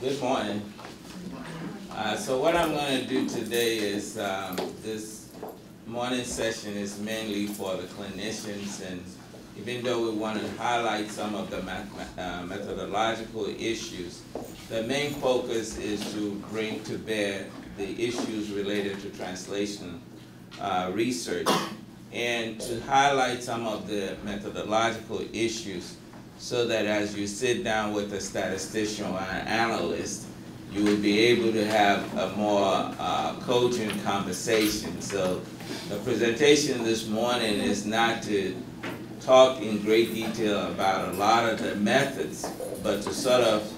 Good morning. So what I'm going to do today is this morning session is mainly for the clinicians, and even though we want to highlight some of the methodological issues, the main focus is to bring to bear the issues related to translation research and to highlight some of the methodological issues so that as you sit down with a statistician or an analyst, you will be able to have a more cogent conversation. So the presentation this morning is not to talk in great detail about a lot of the methods, but to sort of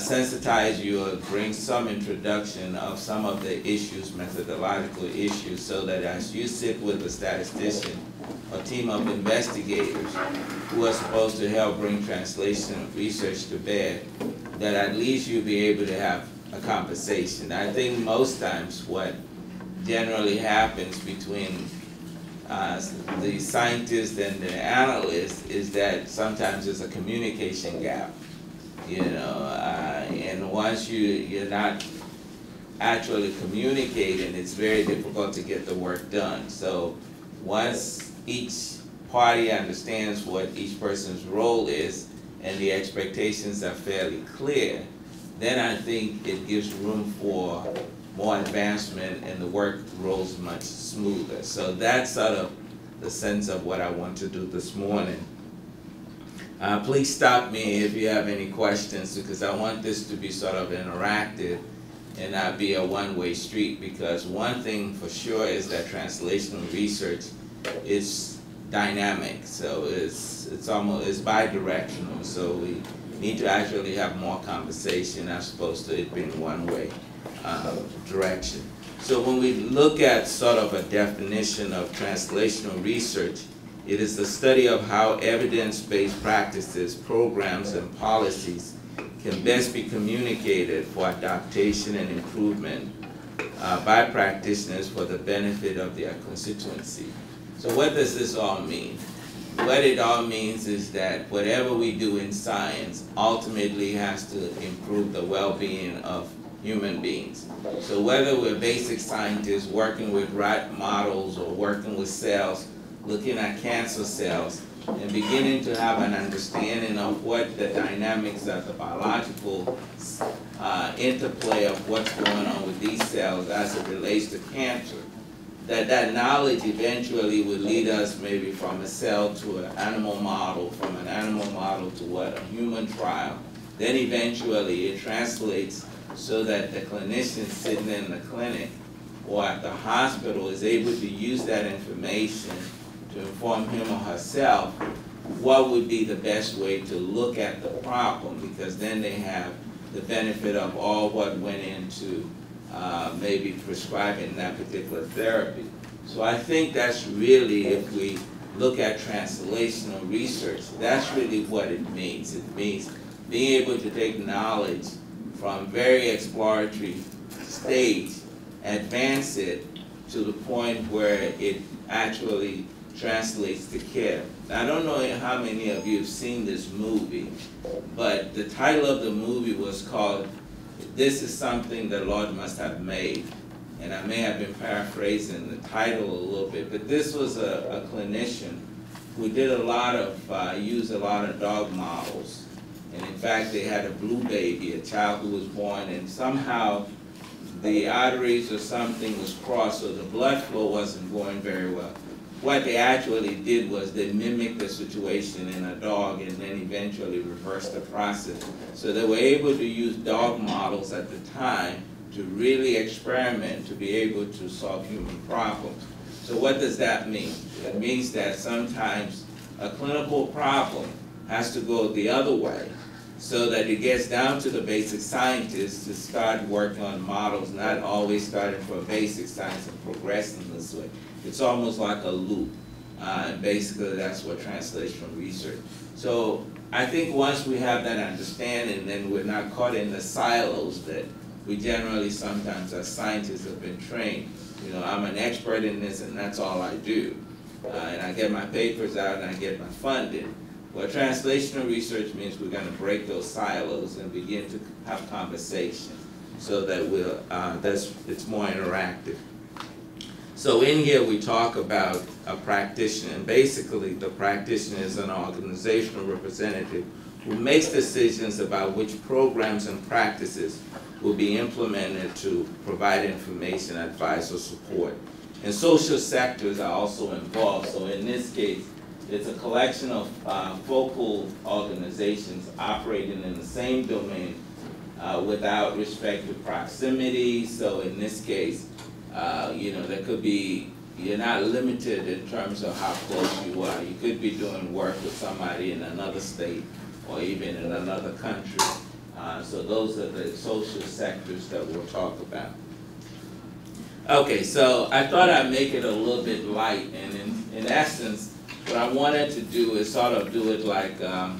sensitize you or bring some introduction of some of the issues, methodological issues, so that as you sit with a statistician or team of investigators who are supposed to help bring translation research to bear, that at least you'll be able to have a conversation. I think most times what generally happens between the scientist and the analyst is that sometimes there's a communication gap, and once you're not actually communicating, it's very difficult to get the work done. So once each party understands what each person's role is and the expectations are fairly clear, then I think it gives room for more advancement and the work rolls much smoother. So that's sort of the sense of what I want to do this morning. Please stop me if you have any questions, because I want this to be sort of interactive and not be a one-way street, because one thing for sure is that translational research is dynamic, so it's almost bi-directional, so we need to actually have more conversation as opposed to it being one-way direction. So when we look at sort of a definition of translational research, it is the study of how evidence-based practices, programs, and policies can best be communicated for adaptation and improvement by practitioners for the benefit of their constituency. So what does this all mean? What it all means is that whatever we do in science ultimately has to improve the well-being of human beings. So whether we're basic scientists working with rat models or working with cells, looking at cancer cells, and beginning to have an understanding of what the dynamics of the biological interplay of what's going on with these cells as it relates to cancer, that knowledge eventually would lead us maybe from a cell to an animal model, from an animal model to a human trial. Then eventually it translates so that the clinician sitting in the clinic or at the hospital is able to use that information to inform him or herself what would be the best way to look at the problem, because then they have the benefit of all what went into maybe prescribing that particular therapy. So I think that's really, if we look at translational research, that's really what it means. It means being able to take knowledge from very exploratory stage, advance it to the point where it actually translates to care. Now, I don't know how many of you have seen this movie, but the title of the movie was called "This is Something the Lord Must Have Made." And I may have been paraphrasing the title a little bit, but this was a clinician who did a lot of, used a lot of dog models. And in fact, they had a blue baby, a child who was born, and somehow the arteries or something was crossed, so the blood flow wasn't going very well. What they actually did was they mimicked the situation in a dog and then eventually reversed the process. So they were able to use dog models at the time to really experiment to be able to solve human problems. So what does that mean? It means that sometimes a clinical problem has to go the other way, so that it gets down to the basic scientists to start working on models, not always starting from basic science and progressing this way. It's almost like a loop, and basically that's what translational research. So I think once we have that understanding, then we're not caught in the silos that we generally sometimes as scientists have been trained. I'm an expert in this and that's all I do. And I get my papers out and I get my funding. Well, translational research means we're going to break those silos and begin to have conversation so that it's more interactive. So in here we talk about a practitioner, and basically the practitioner is an organizational representative who makes decisions about which programs and practices will be implemented to provide information, advice, or support. And social sectors are also involved. So in this case, it's a collection of focal organizations operating in the same domain without respect to proximity. So in this case, there could be, you're not limited in terms of how close you are. You could be doing work with somebody in another state or even in another country. So those are the social sectors that we'll talk about. Okay, so I thought I'd make it a little bit light, and in essence, what I wanted to do is sort of do it like a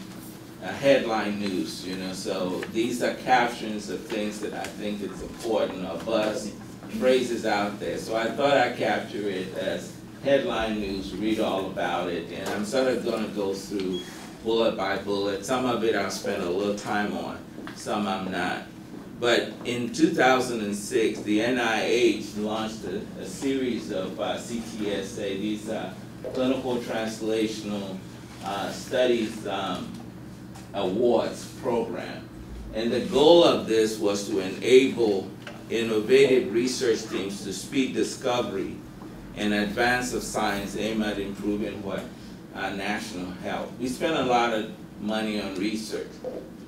headline news, so these are captions of things that I think is important, or buzz phrases out there. So I thought I'd capture it as headline news, read all about it, and I'm sort of going to go through bullet by bullet. Some of it I'll spend a little time on, some I'm not. But in 2006, the NIH launched a series of CTSA, these Clinical Translational Studies Awards program. And the goal of this was to enable innovative research teams to speed discovery and advance of science aimed at improving national health. We spend a lot of money on research.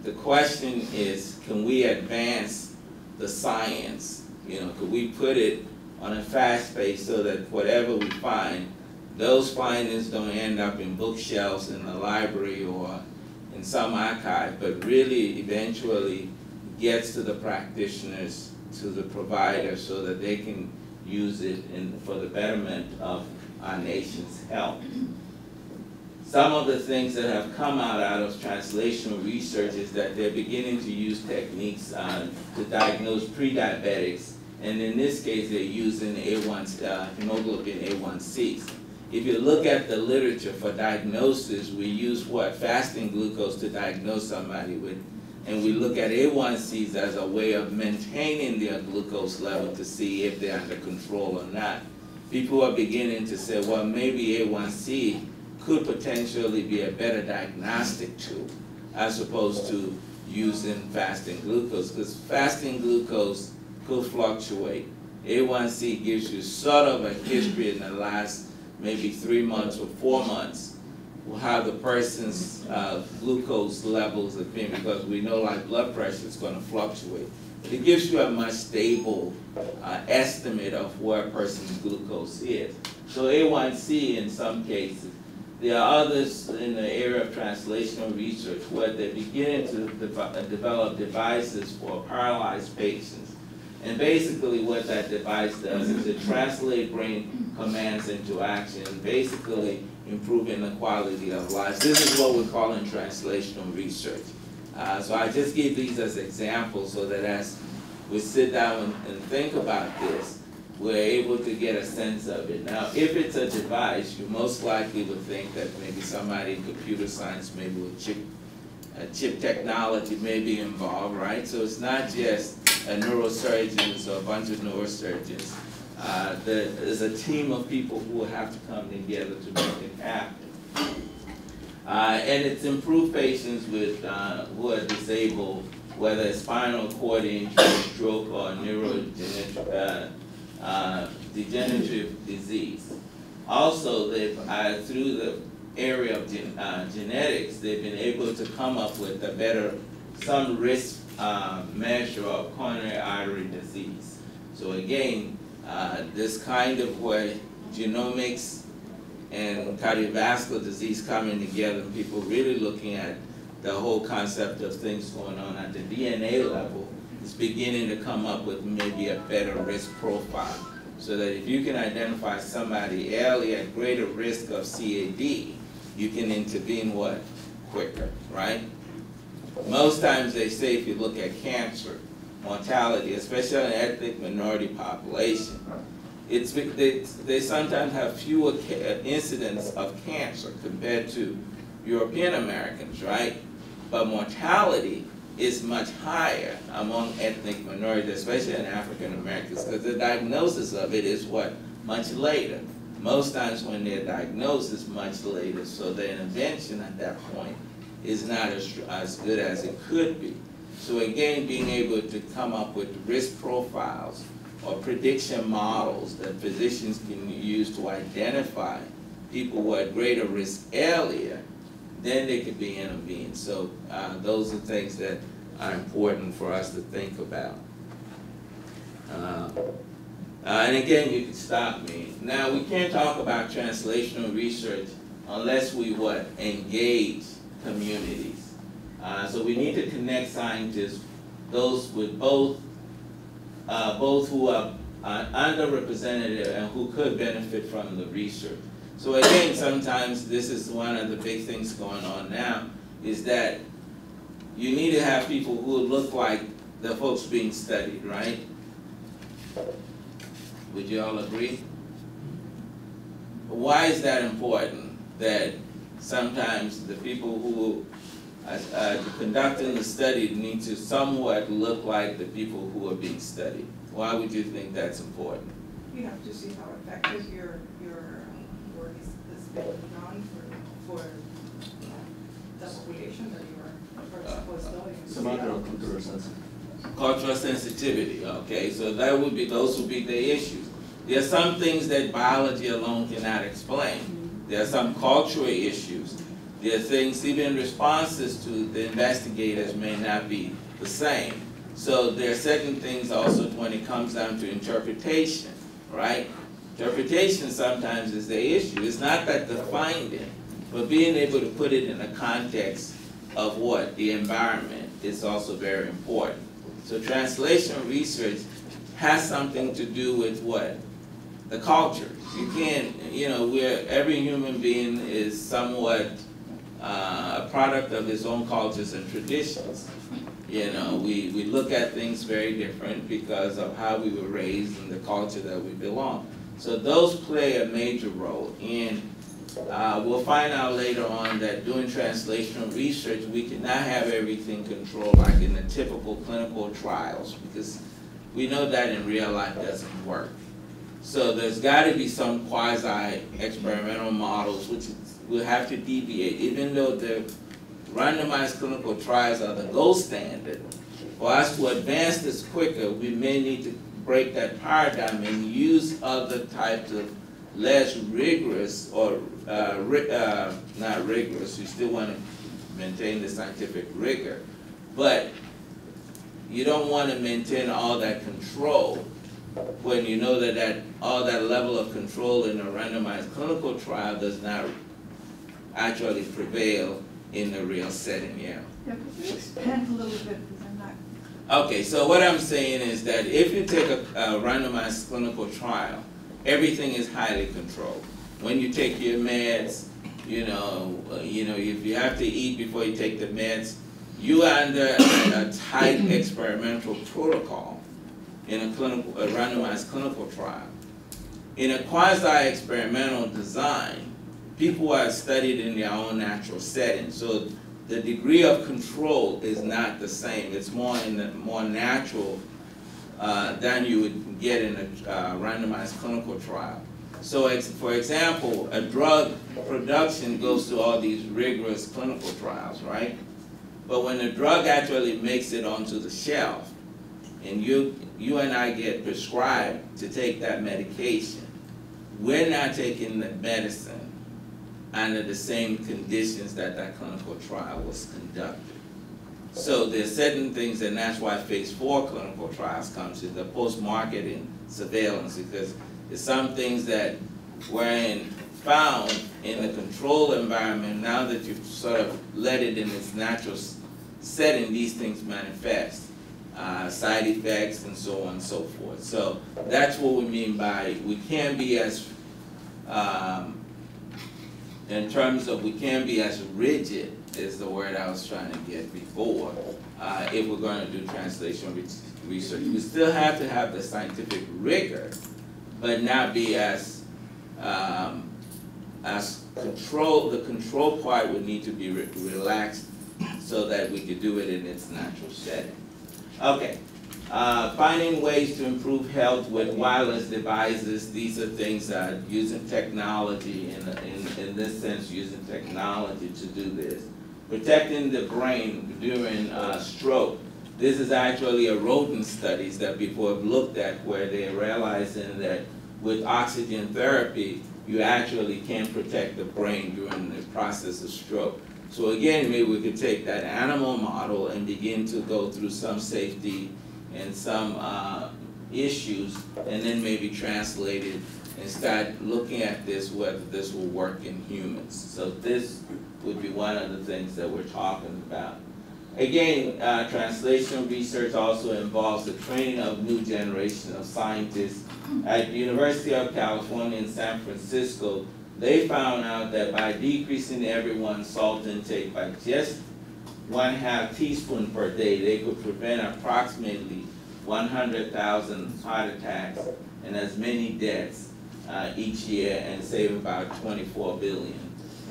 The question is, can we advance the science? Could we put it on a fast pace so that whatever we find, those findings don't end up in bookshelves in the library or in some archive, but really eventually gets to the practitioners, to the providers, so that they can use it for the betterment of our nation's health. Some of the things that have come out of translational research is that they're beginning to use techniques to diagnose pre-diabetics, and in this case they're using hemoglobin A1Cs. If you look at the literature for diagnosis, we use fasting glucose to diagnose somebody with, and we look at A1Cs as a way of maintaining their glucose level to see if they're under control or not. People are beginning to say, well, maybe A1C could potentially be a better diagnostic tool as opposed to using fasting glucose, because fasting glucose could fluctuate. A1C gives you sort of a history in the last maybe 3 months or 4 months how the person's glucose levels have been, because we know like blood pressure is going to fluctuate. It gives you a much stable estimate of where a person's glucose is. So A1C in some cases. There are others in the area of translational research where they're beginning to develop devices for paralyzed patients. And basically what that device does is it translates brain commands into action, basically improving the quality of life. This is what we're calling translational research. So I just give these as examples so that as we sit down and think about this, we're able to get a sense of it. Now, if it's a device, you most likely would think that maybe somebody in computer science, maybe with chip technology may be involved, right? So it's not just neurosurgeons or a bunch of neurosurgeons. There's a team of people who will have to come together to make it happen. And it's improved patients with who are disabled, whether it's spinal cord injury, stroke, or degenerative disease. Also, they've through the area of genetics, they've been able to come up with some risk measure of coronary artery disease. So again, this kind of where genomics and cardiovascular disease coming together, and people really looking at the whole concept of things going on at the DNA level, is beginning to come up with maybe a better risk profile. So that if you can identify somebody early at greater risk of CAD, you can intervene quicker, right? Most times they say if you look at cancer mortality, especially in ethnic minority population, they sometimes have fewer incidents of cancer compared to European Americans, right? But mortality is much higher among ethnic minorities, especially in African Americans, because the diagnosis of it is what? Much later. Most times when they're diagnosed, it's much later, so the intervention at that point is not as good as it could be. So again, being able to come up with risk profiles or prediction models that physicians can use to identify people who are at greater risk earlier, then they could be intervened. So those are things that are important for us to think about. And again, you can stop me. Now, we can't talk about translational research unless we engage communities. So we need to connect scientists, those with both who are underrepresented and who could benefit from the research. So again, sometimes this is one of the big things going on now, is that you need to have people who look like the folks being studied, right? Would you all agree? Why is that important? That sometimes the people who are conducting the study need to somewhat look like the people who are being studied. Why would you think that's important? You have to see how effective your work is being done for the population that you are studying. Cultural sensitivity. Cultural sensitivity, okay, so those would be the issues. There are some things that biology alone cannot explain. There are some cultural issues. There are things, even responses to the investigators may not be the same. So there are certain things also when it comes down to interpretation, right? Interpretation sometimes is the issue. It's not that the finding, but being able to put it in the context of what? The environment is also very important. So translational research has something to do with what? The culture. You can't, every human being is somewhat a product of his own cultures and traditions. We look at things very different because of how we were raised and the culture that we belong. So those play a major role. And we'll find out later on that doing translational research, we cannot have everything controlled like in the typical clinical trials, because we know that in real life doesn't work. So there's got to be some quasi-experimental models which will have to deviate, even though the randomized clinical trials are the gold standard. For us to advance this quicker, we may need to break that paradigm and use other types of less rigorous or not rigorous, you still want to maintain the scientific rigor, but you don't want to maintain all that control when you know that all that level of control in a randomized clinical trial does not actually prevail in the real setting. Yeah, could you expand a little bit, because I'm not... Okay, so what I'm saying is that if you take a randomized clinical trial, everything is highly controlled. When you take your meds, if you have to eat before you take the meds, you are under a tight experimental protocol in a randomized clinical trial. In a quasi-experimental design, people are studied in their own natural setting, so the degree of control is not the same. It's more natural than you would get in a randomized clinical trial. So for example, a drug production goes through all these rigorous clinical trials, right? But when the drug actually makes it onto the shelf, and you and I get prescribed to take that medication, we're not taking the medicine under the same conditions that clinical trial was conducted. So there's certain things, and that's why phase 4 clinical trials comes in the post-marketing surveillance, because there's some things that weren't found in the control environment. Now that you've sort of let it in its natural setting, these things manifest. Side effects and so on and so forth. So that's what we mean by we can be as, in terms of we can be as rigid is the word I was trying to get before, if we're going to do translational research. We still have to have the scientific rigor, but not be as the control part would need to be relaxed so that we could do it in its natural setting. Okay, finding ways to improve health with wireless devices. These are things using technology, in this sense, using technology to do this. Protecting the brain during stroke. This is actually a rodent studies that people have looked at where they're realizing that with oxygen therapy, you actually can protect the brain during the process of stroke. So again, maybe we could take that animal model and begin to go through some safety and some issues, and then maybe translate it and start looking at this, whether this will work in humans. So this would be one of the things that we're talking about. Again, translational research also involves the training of new generation of scientists. At the University of California in San Francisco, they found out that by decreasing everyone's salt intake by just 1/2 teaspoon per day, they could prevent approximately 100,000 heart attacks and as many deaths each year, and save about $24 billion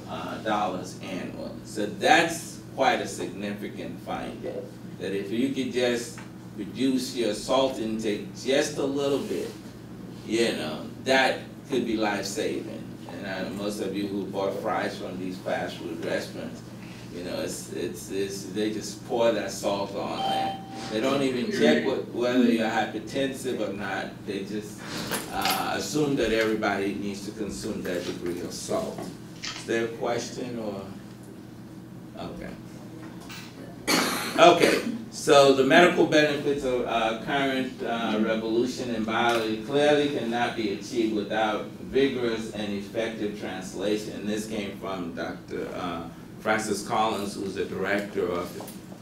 annually. So that's quite a significant finding, that if you could just reduce your salt intake just a little bit, you know, that could be life-saving. And most of you who bought fries from these fast food restaurants, you know, they just pour that salt on there. They don't even check whether you're hypertensive or not. They just assume that everybody needs to consume that degree of salt. Is there a question or? Okay. Okay, so the medical benefits of current revolution in biology clearly cannot be achieved without vigorous and effective translation. And this came from Dr. Francis Collins, who's the director of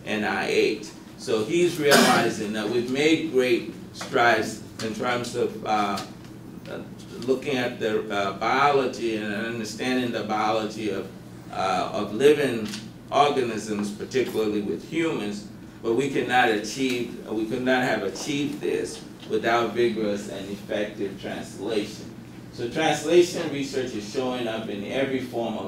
NIH. So he's realizing that we've made great strides in terms of looking at the biology and understanding the biology of living organisms, particularly with humans, but we could not have achieved this without vigorous and effective translation. So translation research is showing up in every form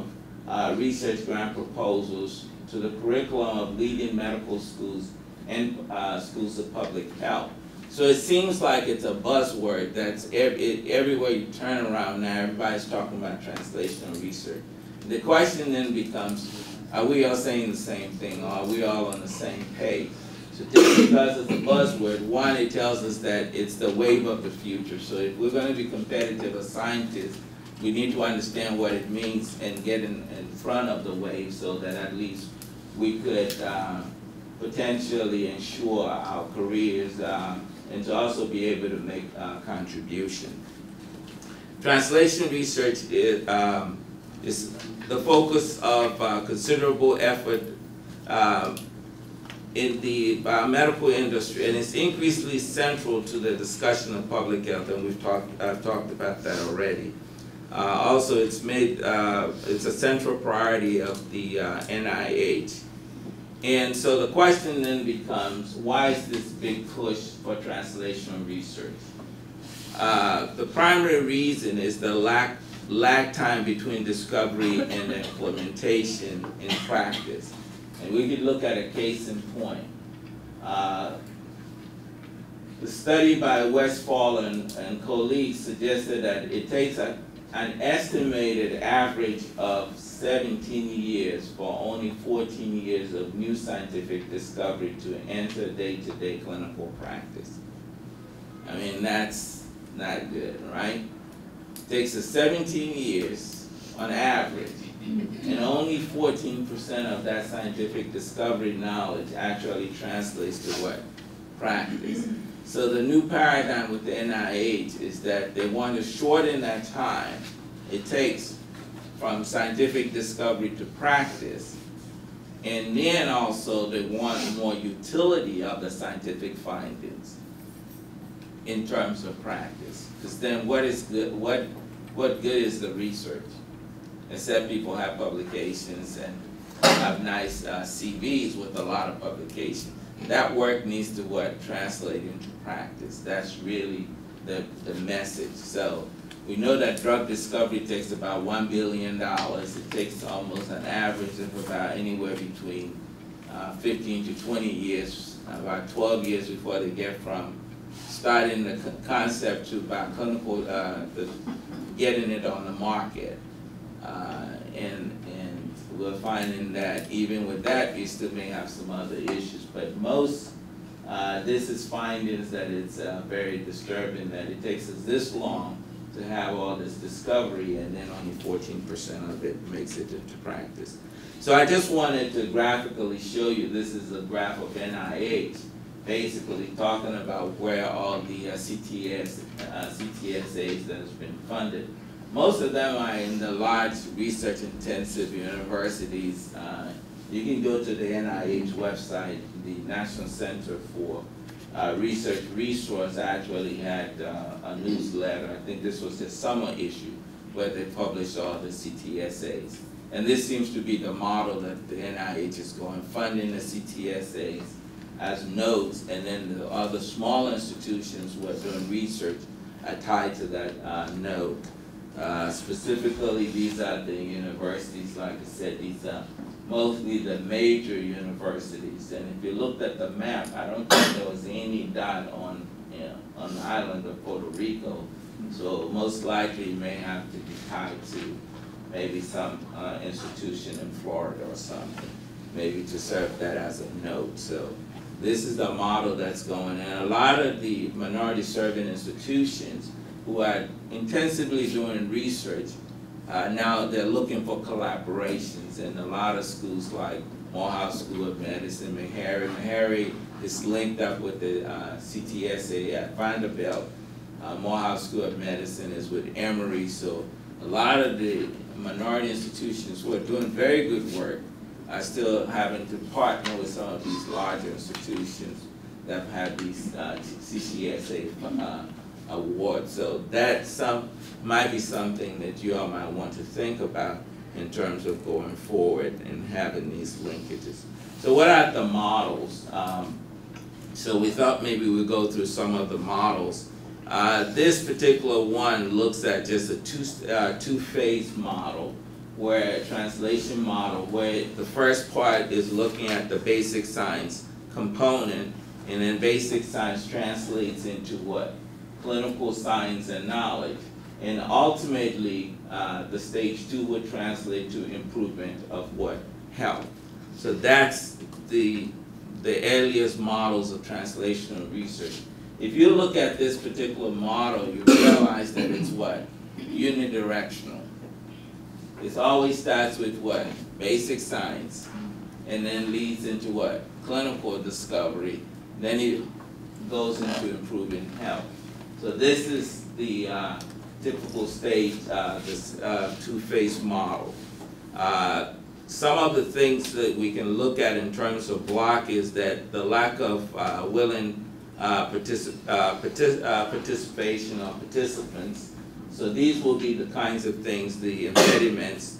of research grant proposals to the curriculum of leading medical schools and schools of public health. So it seems like it's a buzzword that's everywhere you turn around now, everybody's talking about translational research. The question then becomes, are we all saying the same thing, or are we all on the same page? So just because it's a buzzword, one, it tells us that it's the wave of the future. So if we're going to be competitive as scientists, we need to understand what it means and get in front of the wave so that at least we could potentially ensure our careers and to also be able to make a contribution. Translation research is the focus of considerable effort in the biomedical industry, and it's increasingly central to the discussion of public health, and I've talked about that already. Also, it's a central priority of the NIH. And so the question then becomes, why is this big push for translational research? The primary reason is the lag time between discovery and implementation in practice. And we could look at a case in point. The study by Westphal and colleagues suggested that it takes an estimated average of 17 years for only 14 years of new scientific discovery to enter day-to-day clinical practice. I mean, that's not good, right? It takes us 17 years on average, and only 14% of that scientific discovery knowledge actually translates to what? Practice. So the new paradigm with the NIH is that they want to shorten that time it takes from scientific discovery to practice, and then also they want more utility of the scientific findings in terms of practice. Because then what is good? What good is the research? Except people have publications and have nice CVs with a lot of publications. That work needs to translate into practice. That's really the message. So We know that drug discovery takes about $1 billion. It takes almost an average of about anywhere between 15 to 20 years, about 12 years before they get from starting the concept to about clinical, getting it on the market. And we're finding that even with that, we still may have some other issues. But most, this is findings that it's very disturbing that it takes us this long to have all this discovery, and then only 14% of it makes it into practice. So I just wanted to graphically show you, this is a graph of NIH, basically talking about where all the CTSAs that has been funded. Most of them are in the large research-intensive universities. You can go to the NIH website. The National Center for Research Resource actually had a newsletter. I think this was the summer issue where they published all the CTSAs. And this seems to be the model that the NIH is going, funding the CTSAs as nodes, and then the other small institutions who are doing research are tied to that node. Specifically, these are the universities, like I said, these are mostly the major universities. And if you looked at the map, I don't think there was any dot on the island of Puerto Rico. So most likely it may have to be tied to maybe some institution in Florida or something, maybe to serve that as a node. So this is the model that's going, and a lot of the minority serving institutions who are intensively doing research, now they're looking for collaborations, and a lot of schools like Morehouse School of Medicine, Meharry is linked up with the CTSA at Vanderbilt. Morehouse School of Medicine is with Emory, so a lot of the minority institutions who are doing very good work are still having to partner with some of these larger institutions that have had these CTSA awards. So that might be something that you all might want to think about in terms of going forward and having these linkages. So what are the models? So we thought maybe we'd go through some of the models. This particular one looks at just a two-phase model, where translation model, where the first part is looking at the basic science component, and then basic science translates into what? Clinical science and knowledge. And ultimately, the stage 2 would translate to improvement of what? Health. So that's the earliest models of translational research. If you look at this particular model, you realize that it's what? Unidirectional. It always starts with what? Basic science, and then leads into what? Clinical discovery. Then it goes into improving health. So this is the typical stage, this two-phase model. Some of the things that we can look at in terms of block is that the lack of willing participation of participants. So these will be the kinds of things, the impediments.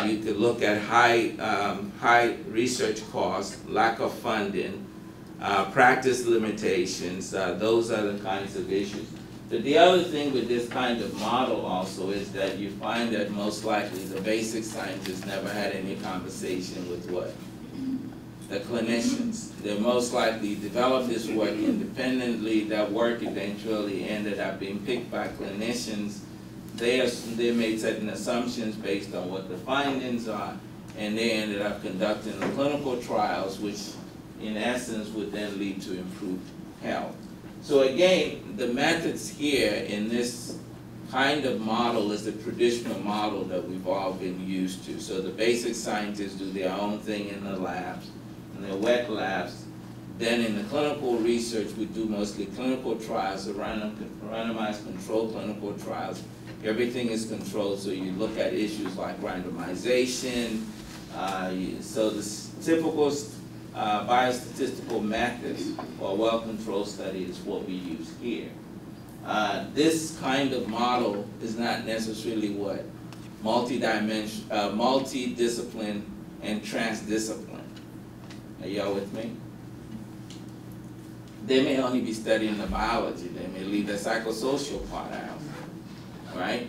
You could look at high research costs, lack of funding, practice limitations. Those are the kinds of issues. But the other thing with this kind of model also is that you find that most likely the basic scientists never had any conversation with what? The clinicians. They most likely developed this work independently. That work eventually ended up being picked by clinicians. They made certain assumptions based on what the findings are, and they ended up conducting the clinical trials, which in essence would then lead to improved health. So again, the methods here in this kind of model is the traditional model that we've all been used to. So the basic scientists do their own thing in the labs, in the wet labs. Then in the clinical research, we do mostly clinical trials, randomized controlled clinical trials. Everything is controlled, so you look at issues like randomization. So the typical biostatistical methods for well-controlled study is what we use here. This kind of model is not necessarily what? Multi-dimensional, multi-discipline and transdiscipline. Are y'all with me? They may only be studying the biology. They may leave the psychosocial part out. right?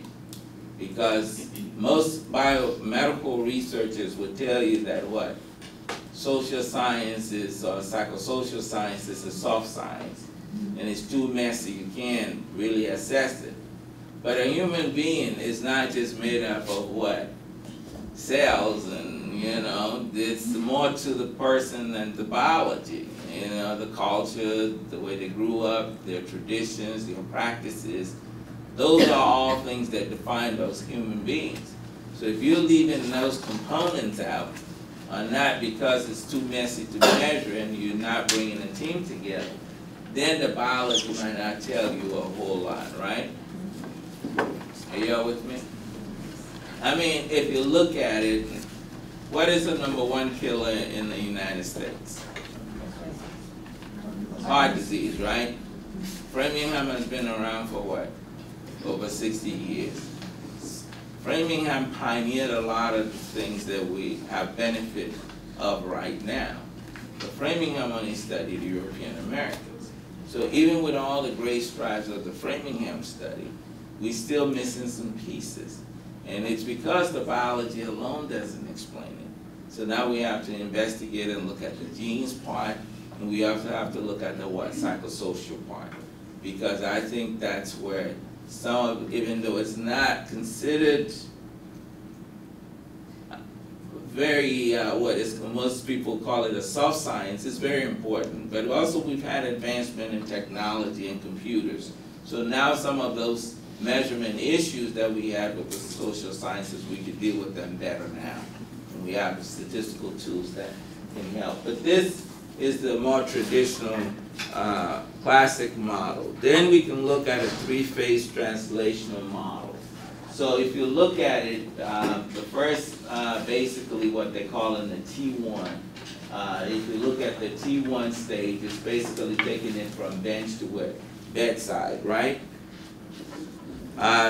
Because most biomedical researchers would tell you that what? Social sciences or psychosocial science is a soft science, and it's too messy, you can't really assess it. But a human being is not just made up of what? Cells, and you know, it's more to the person than the biology. You know, the culture, the way they grew up, their traditions, their practices, those are all things that define those human beings. So if you're leaving those components out, or not because it's too messy to measure and you're not bringing a team together, then the biology might not tell you a whole lot, right? Are y'all with me? I mean, if you look at it, what is the #1 killer in the United States? Heart disease, right? Framingham has been around for what? Over 60 years. Framingham pioneered a lot of the things that we have benefit of right now. But Framingham only studied European Americans. So even with all the great strides of the Framingham study, we're still missing some pieces. And it's because the biology alone doesn't explain it. So now we have to investigate and look at the genes part, and we also have to look at the what? Psychosocial part. Because I think that's where some of, even though it's not considered very, most people call it a soft science, it's very important. But also we've had advancement in technology and computers. So now some of those measurement issues that we had with the social sciences, we could deal with them better now. And we have the statistical tools that can help. But this is the more traditional classic model. Then we can look at a three-phase translational model. So if you look at it, the first, basically what they call in the T1, if you look at the T1 stage, it's basically taking it from bench to where? Bedside, right?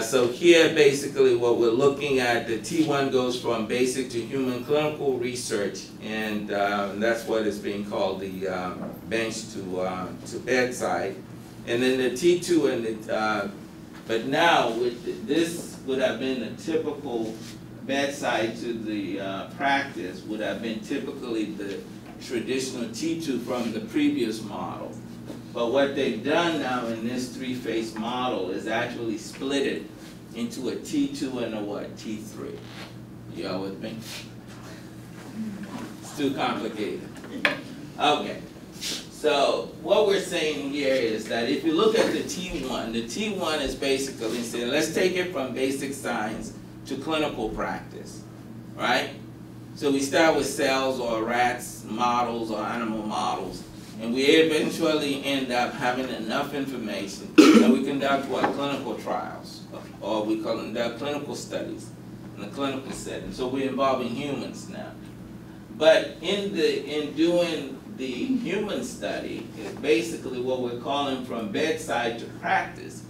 So here basically what we're looking at, the T1 goes from basic to human clinical research, and that's what is being called the bench to bedside. And then the T2 and the, but now with this would have been a typical bedside to the practice, would have been typically the traditional T2 from the previous model. But what they've done now in this three-phase model is actually split it into a T2 and a what? T3. You all with me? It's too complicated. Okay. So what we're saying here is that if you look at the T1 is basically saying, let's take it from basic science to clinical practice, right? So we start with cells or rats models or animal models. And we eventually end up having enough information that we conduct what? Clinical trials, or we conduct clinical studies in the clinical setting. So we're involving humans now. But in doing the human study, is basically what we're calling from bedside to practice.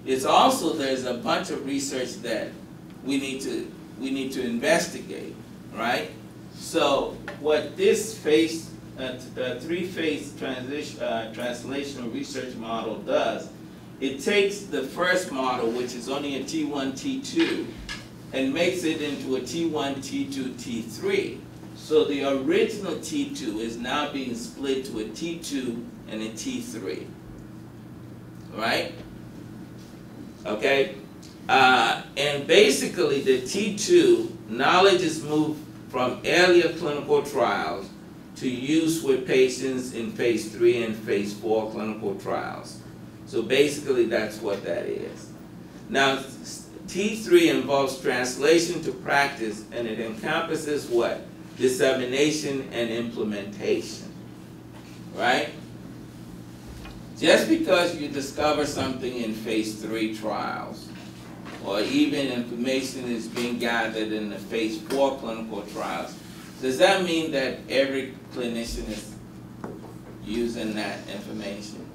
It's also, there's a bunch of research that we need to investigate, right? So what this three-phase translational research model does, it takes the first model, which is only a T1, T2, and makes it into a T1, T2, T3. So the original T2 is now being split to a T2 and a T3, right? Okay? And basically the T2, knowledge is moved from earlier clinical trials to use with patients in phase 3 and phase 4 clinical trials. So basically that's what that is. Now T3 involves translation to practice, and it encompasses what? Dissemination and implementation, right? Just because you discover something in phase 3 trials, or even information is being gathered in the phase 4 clinical trials, does that mean that every clinician is using that information?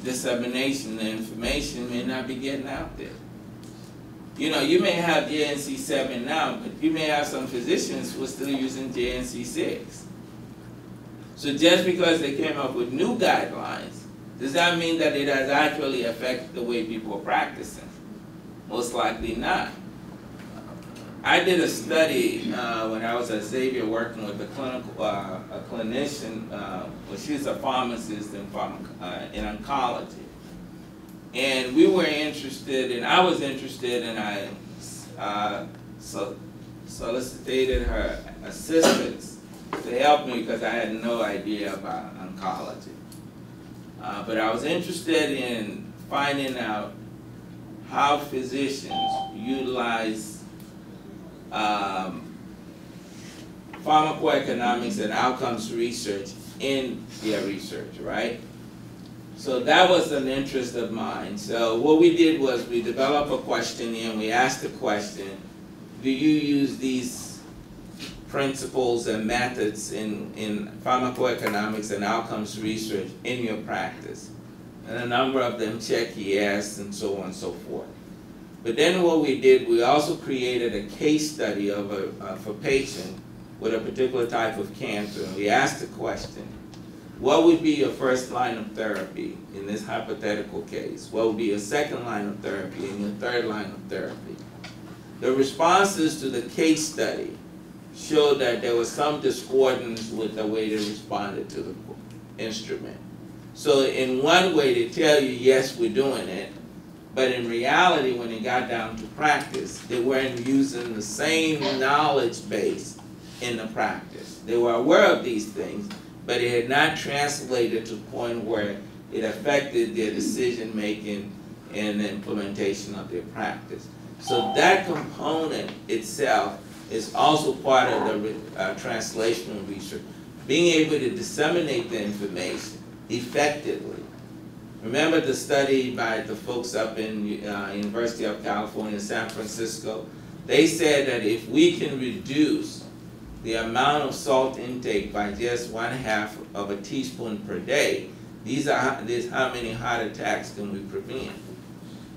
Dissemination of information may not be getting out there. You know, you may have JNC 7 now, but you may have some physicians who are still using JNC 6. So just because they came up with new guidelines, does that mean that it has actually affected the way people are practicing? Most likely not. I did a study when I was at Xavier working with a clinician, well, she's a pharmacist in oncology. And we were interested, and I was interested, and I solicited her assistance to help me because I had no idea about oncology. But I was interested in finding out how physicians utilize pharmacoeconomics and outcomes research in their research, right? So that was an interest of mine. So what we did was we developed a questionnaire and we asked the question, do you use these principles and methods in pharmacoeconomics and outcomes research in your practice? And a number of them checked yes, and so on and so forth. But then what we did, we also created a case study of a patient with a particular type of cancer. And we asked the question, what would be your first line of therapy in this hypothetical case? What would be your second line of therapy and your third line of therapy? The responses to the case study showed that there was some discordance with the way they responded to the instrument. So in one way they tell you, yes, we're doing it, but in reality, when it got down to practice, they weren't using the same knowledge base in the practice. They were aware of these things, but it had not translated to the point where it affected their decision making and the implementation of their practice. So that component itself is also part of the translational research, being able to disseminate the information effectively. Remember the study by the folks up in University of California, San Francisco? They said that if we can reduce the amount of salt intake by just 1/2 of a teaspoon per day, this is how many heart attacks can we prevent.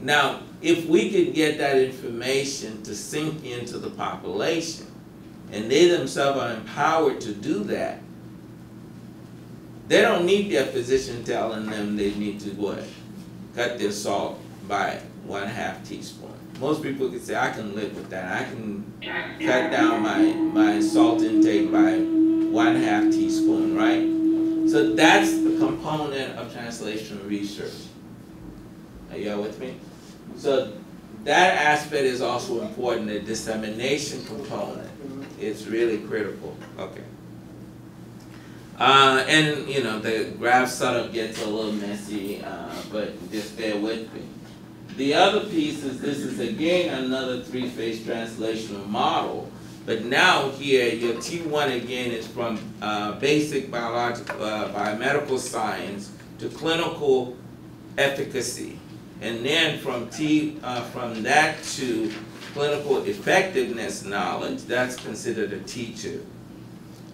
Now, if we could get that information to sink into the population, and they themselves are empowered to do that, they don't need their physician telling them they need to what? Cut their salt by 1/2 teaspoon. Most people can say, I can live with that. I can cut down my salt intake by 1/2 teaspoon, right? So that's the component of translational research. Are you all with me? So that aspect is also important. The dissemination component is really critical. Okay. And you know, the graph sort of gets a little messy, but just bear with me. The other piece is this is again another three-phase translational model, but now here your T1 again is from basic biomedical science to clinical efficacy, and then from that to clinical effectiveness knowledge. That's considered a T2.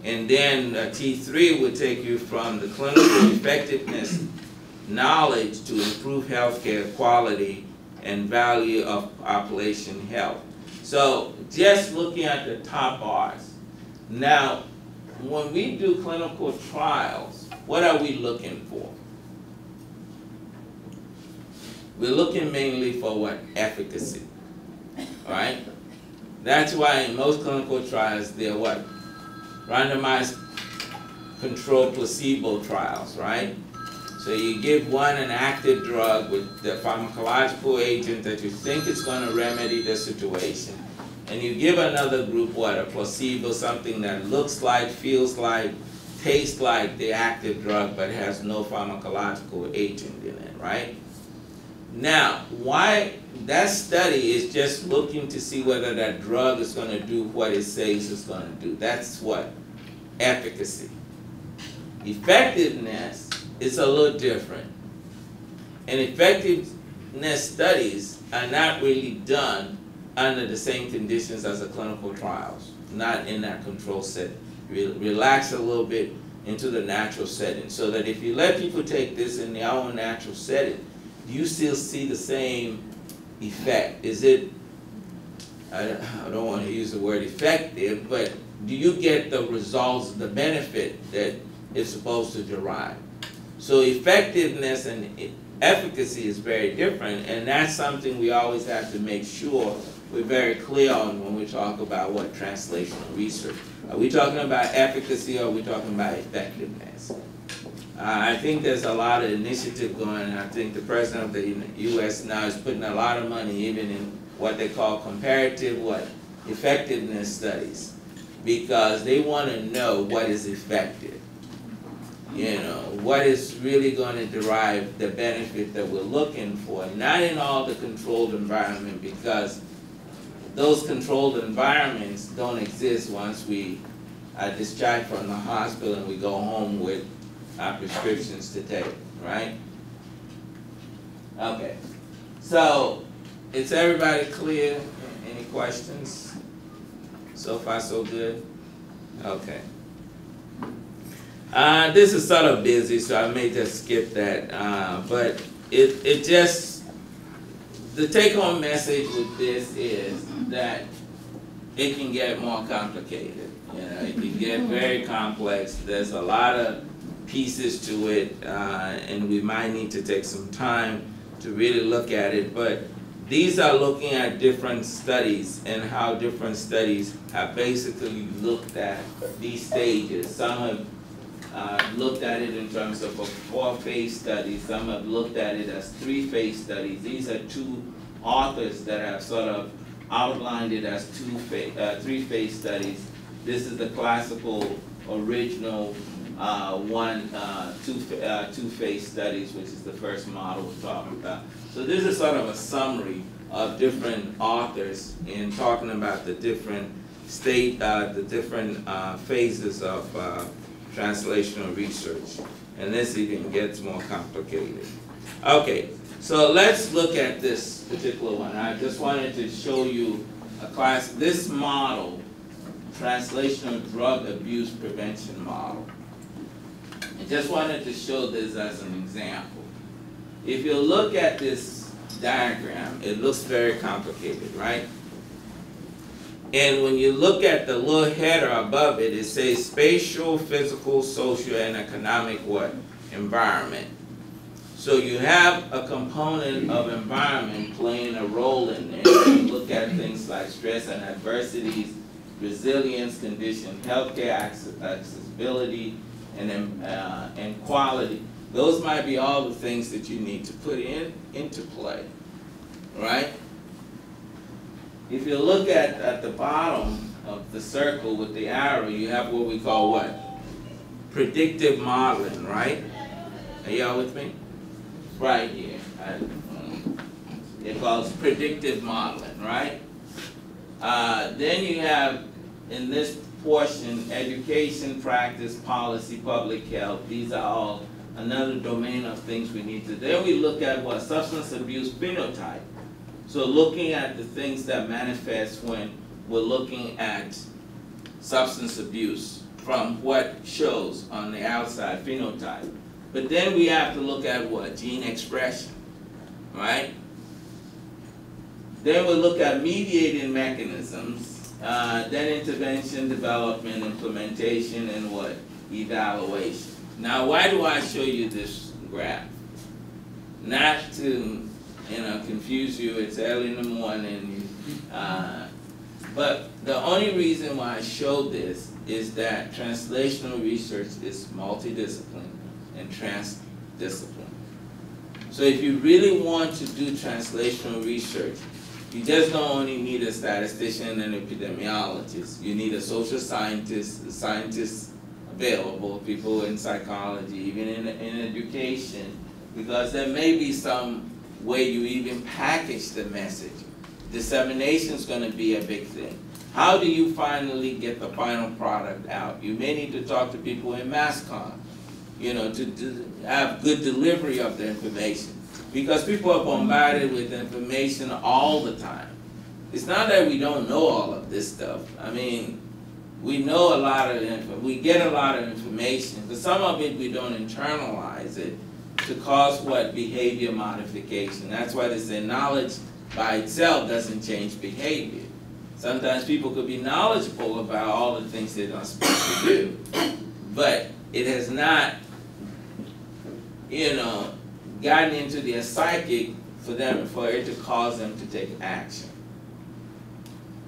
And then T3 would take you from the clinical effectiveness knowledge to improve healthcare quality and value of population health. So just looking at the top bars. Now, when we do clinical trials, what are we looking for? We're looking mainly for what? Efficacy, all right? That's why in most clinical trials, they're what? Randomized controlled placebo trials, right? So you give one an active drug with the pharmacological agent that you think is going to remedy the situation, and you give another group what? A placebo, something that looks like, feels like, tastes like the active drug but has no pharmacological agent in it, right? Now, why that study is just looking to see whether that drug is going to do what it says it's going to do. That's what? Efficacy. Effectiveness is a little different. And effectiveness studies are not really done under the same conditions as the clinical trials, not in that control setting. Relax a little bit into the natural setting, so that if you let people take this in their own natural setting, you still see the same effect. Is it, I don't want to use the word effective, but do you get the results, the benefit that it's supposed to derive? So effectiveness and efficacy is very different, and that's something we always have to make sure we're very clear on when we talk about what translational research. Are we talking about efficacy or are we talking about effectiveness? I think there's a lot of initiative going, and I think the President of the U.S. now is putting a lot of money even in what they call comparative effectiveness studies, because they want to know what is effective. You know, what is really going to derive the benefit that we're looking for, not in all the controlled environment, because those controlled environments don't exist once we are discharged from the hospital and we go home with our prescriptions to take, right? Okay, so is everybody clear? Any questions? So far so good? Okay. This is sort of busy, so I may just skip that, but it just, the take-home message with this is that it can get more complicated. You know, it can get very complex. There's a lot of pieces to it, and we might need to take some time to really look at it, but these are looking at different studies and how different studies have basically looked at these stages. Some have looked at it in terms of a 4-phase study. Some have looked at it as 3-phase studies. These are two authors that have sort of outlined it as 3-phase studies. This is the classical original 2-phase studies, which is the first model we're talking about. So this is sort of a summary of different authors in talking about the different phases of translational research, and this even gets more complicated. Okay, so let's look at this particular one. I just wanted to show you this model, translational drug abuse prevention model. I just wanted to show this as an example. If you look at this diagram, it looks very complicated, right? And when you look at the little header above it, it says spatial, physical, social, and economic environment. So you have a component of environment playing a role in there. You look at things like stress and adversities, resilience, condition, healthcare accessibility, and quality. Those might be all the things that you need to put into play, right? If you look at the bottom of the circle with the arrow, you have what we call what? Predictive modeling, right? Are y'all with me? Right here. It calls predictive modeling, right? Then you have, in this portion, education, practice, policy, public health. These are all another domain of things we need to. Then we look at what? Substance abuse phenotype. So looking at the things that manifest when we're looking at substance abuse from what shows on the outside phenotype. But then we have to look at what? Gene expression, right? Then we'll look at mediating mechanisms, then intervention, development, implementation, and what? Evaluation. Now, why do I show you this graph? Not to, confuse you. It's early in the morning. But the only reason why I show this is that translational research is multidisciplinary and transdisciplinary. So if you really want to do translational research, you just don't only need a statistician and epidemiologist. You need a social scientist, scientists available, people in psychology, even in education, because there may be some way you even package the message. Dissemination is going to be a big thing. How do you finally get the final product out? You may need to talk to people in mass comm, to have good delivery of the information. Because people are bombarded with information all the time. It's not that we don't know all of this stuff. I mean, we know a lot of we get a lot of information, but some of it we don't internalize it to cause what? Behavior modification. That's why they say knowledge by itself doesn't change behavior. Sometimes people could be knowledgeable about all the things they're not supposed to do, but it has not, gotten into their psychic for it to cause them to take action.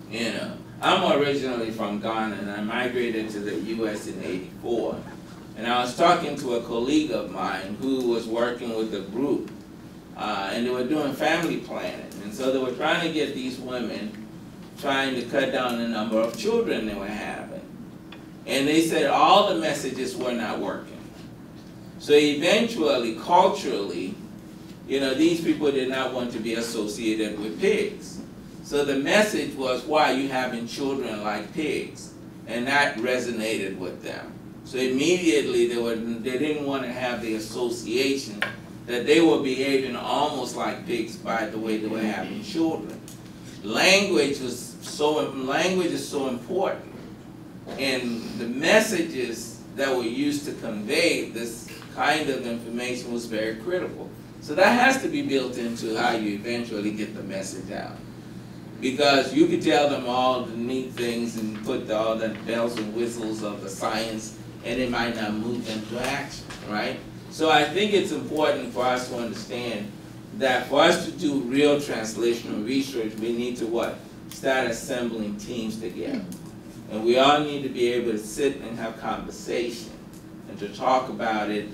You know, I'm originally from Ghana, and I migrated to the U.S. in '84. And I was talking to a colleague of mine who was working with a group, and they were doing family planning. And so they were trying to get these women trying to cut down the number of children they were having. And they said all the messages were not working. So eventually, culturally, you know, these people did not want to be associated with pigs. So the message was, why are you having children like pigs? And that resonated with them. So immediately they didn't want to have the association that they were behaving almost like pigs by the way they were having children. Language is so important, and the messages that were used to convey this kind of information was very critical. So that has to be built into how you eventually get the message out. Because you could tell them all the neat things and put all the bells and whistles of the science, and it might not move them to action, right? So I think it's important for us to understand that for us to do real translational research, we need to what? Start assembling teams together. And we all need to be able to sit and have conversation and to talk about it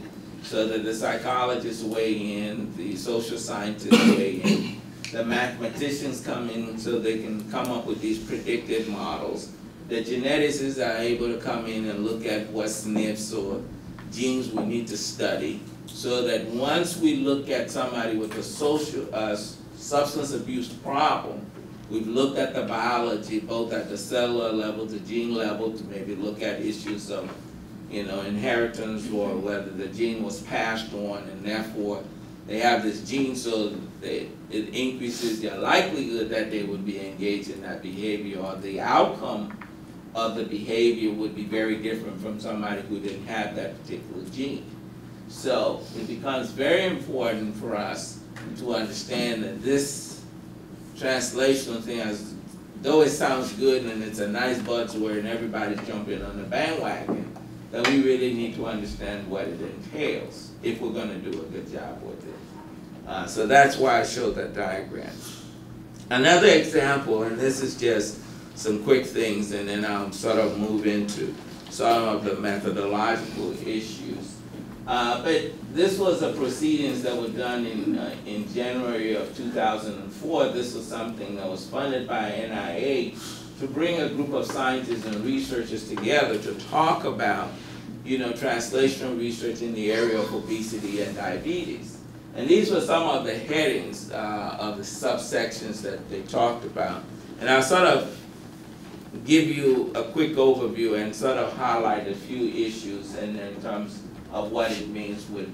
so that the psychologists weigh in, the social scientists weigh in, the mathematicians come in so they can come up with these predictive models. The geneticists are able to come in and look at what SNPs or genes we need to study, so that once we look at somebody with a social substance abuse problem, we've looked at the biology, both at the cellular level, the gene level, to maybe look at issues of, you know, inheritance, or whether the gene was passed on, and therefore they have this gene, so it increases their likelihood that they would be engaged in that behavior, or the outcome of the behavior would be very different from somebody who didn't have that particular gene. So it becomes very important for us to understand that this translational thing, though it sounds good and it's a nice buzzword and everybody's jumping on the bandwagon, that we really need to understand what it entails if we're going to do a good job with it. So that's why I showed that diagram. Another example, and this is just some quick things, and then I'll sort of move into some of the methodological issues. But this was a proceedings that were done in January of 2004. This was something that was funded by NIH to bring a group of scientists and researchers together to talk about, you know, translational research in the area of obesity and diabetes. And these were some of the headings of the subsections that they talked about. And I'll sort of give you a quick overview and sort of highlight a few issues in terms of what it means with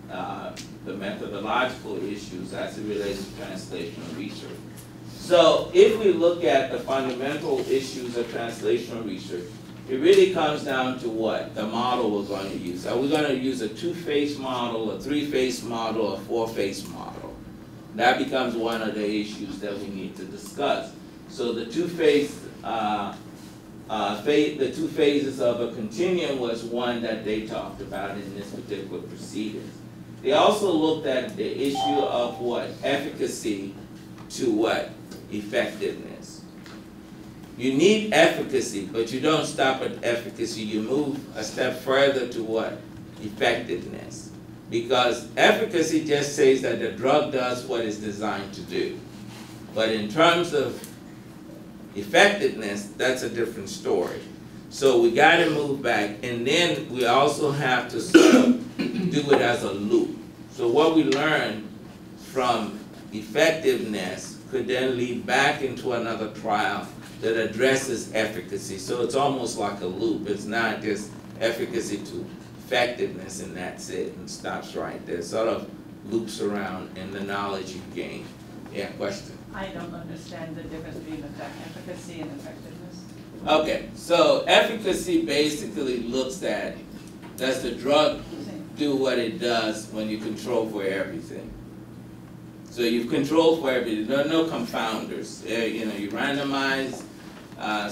the methodological issues as it relates to translational research. So if we look at the fundamental issues of translational research, it really comes down to what? The model we're going to use. Are we going to use a two-phase model, a three-phase model, a four-phase model? That becomes one of the issues that we need to discuss. So the two phases of a continuum was one that they talked about in this particular proceeding. They also looked at the issue of what? Efficacy to what? Effectiveness. You need efficacy, but you don't stop at efficacy. You move a step further to what? Effectiveness. Because efficacy just says that the drug does what it's designed to do. But in terms of effectiveness, that's a different story. So we got to move back, and then we also have to sort of do it as a loop. So what we learn from effectiveness could then lead back into another trial that addresses efficacy. So it's almost like a loop. It's not just efficacy to effectiveness and that's it and stops right there. It sort of loops around in the knowledge you gain. Yeah, question? I don't understand the difference between efficacy and effectiveness. Okay, so efficacy basically looks at, does the drug do what it does when you control for everything? So you've controlled for everything. There are no confounders. You know, you randomize,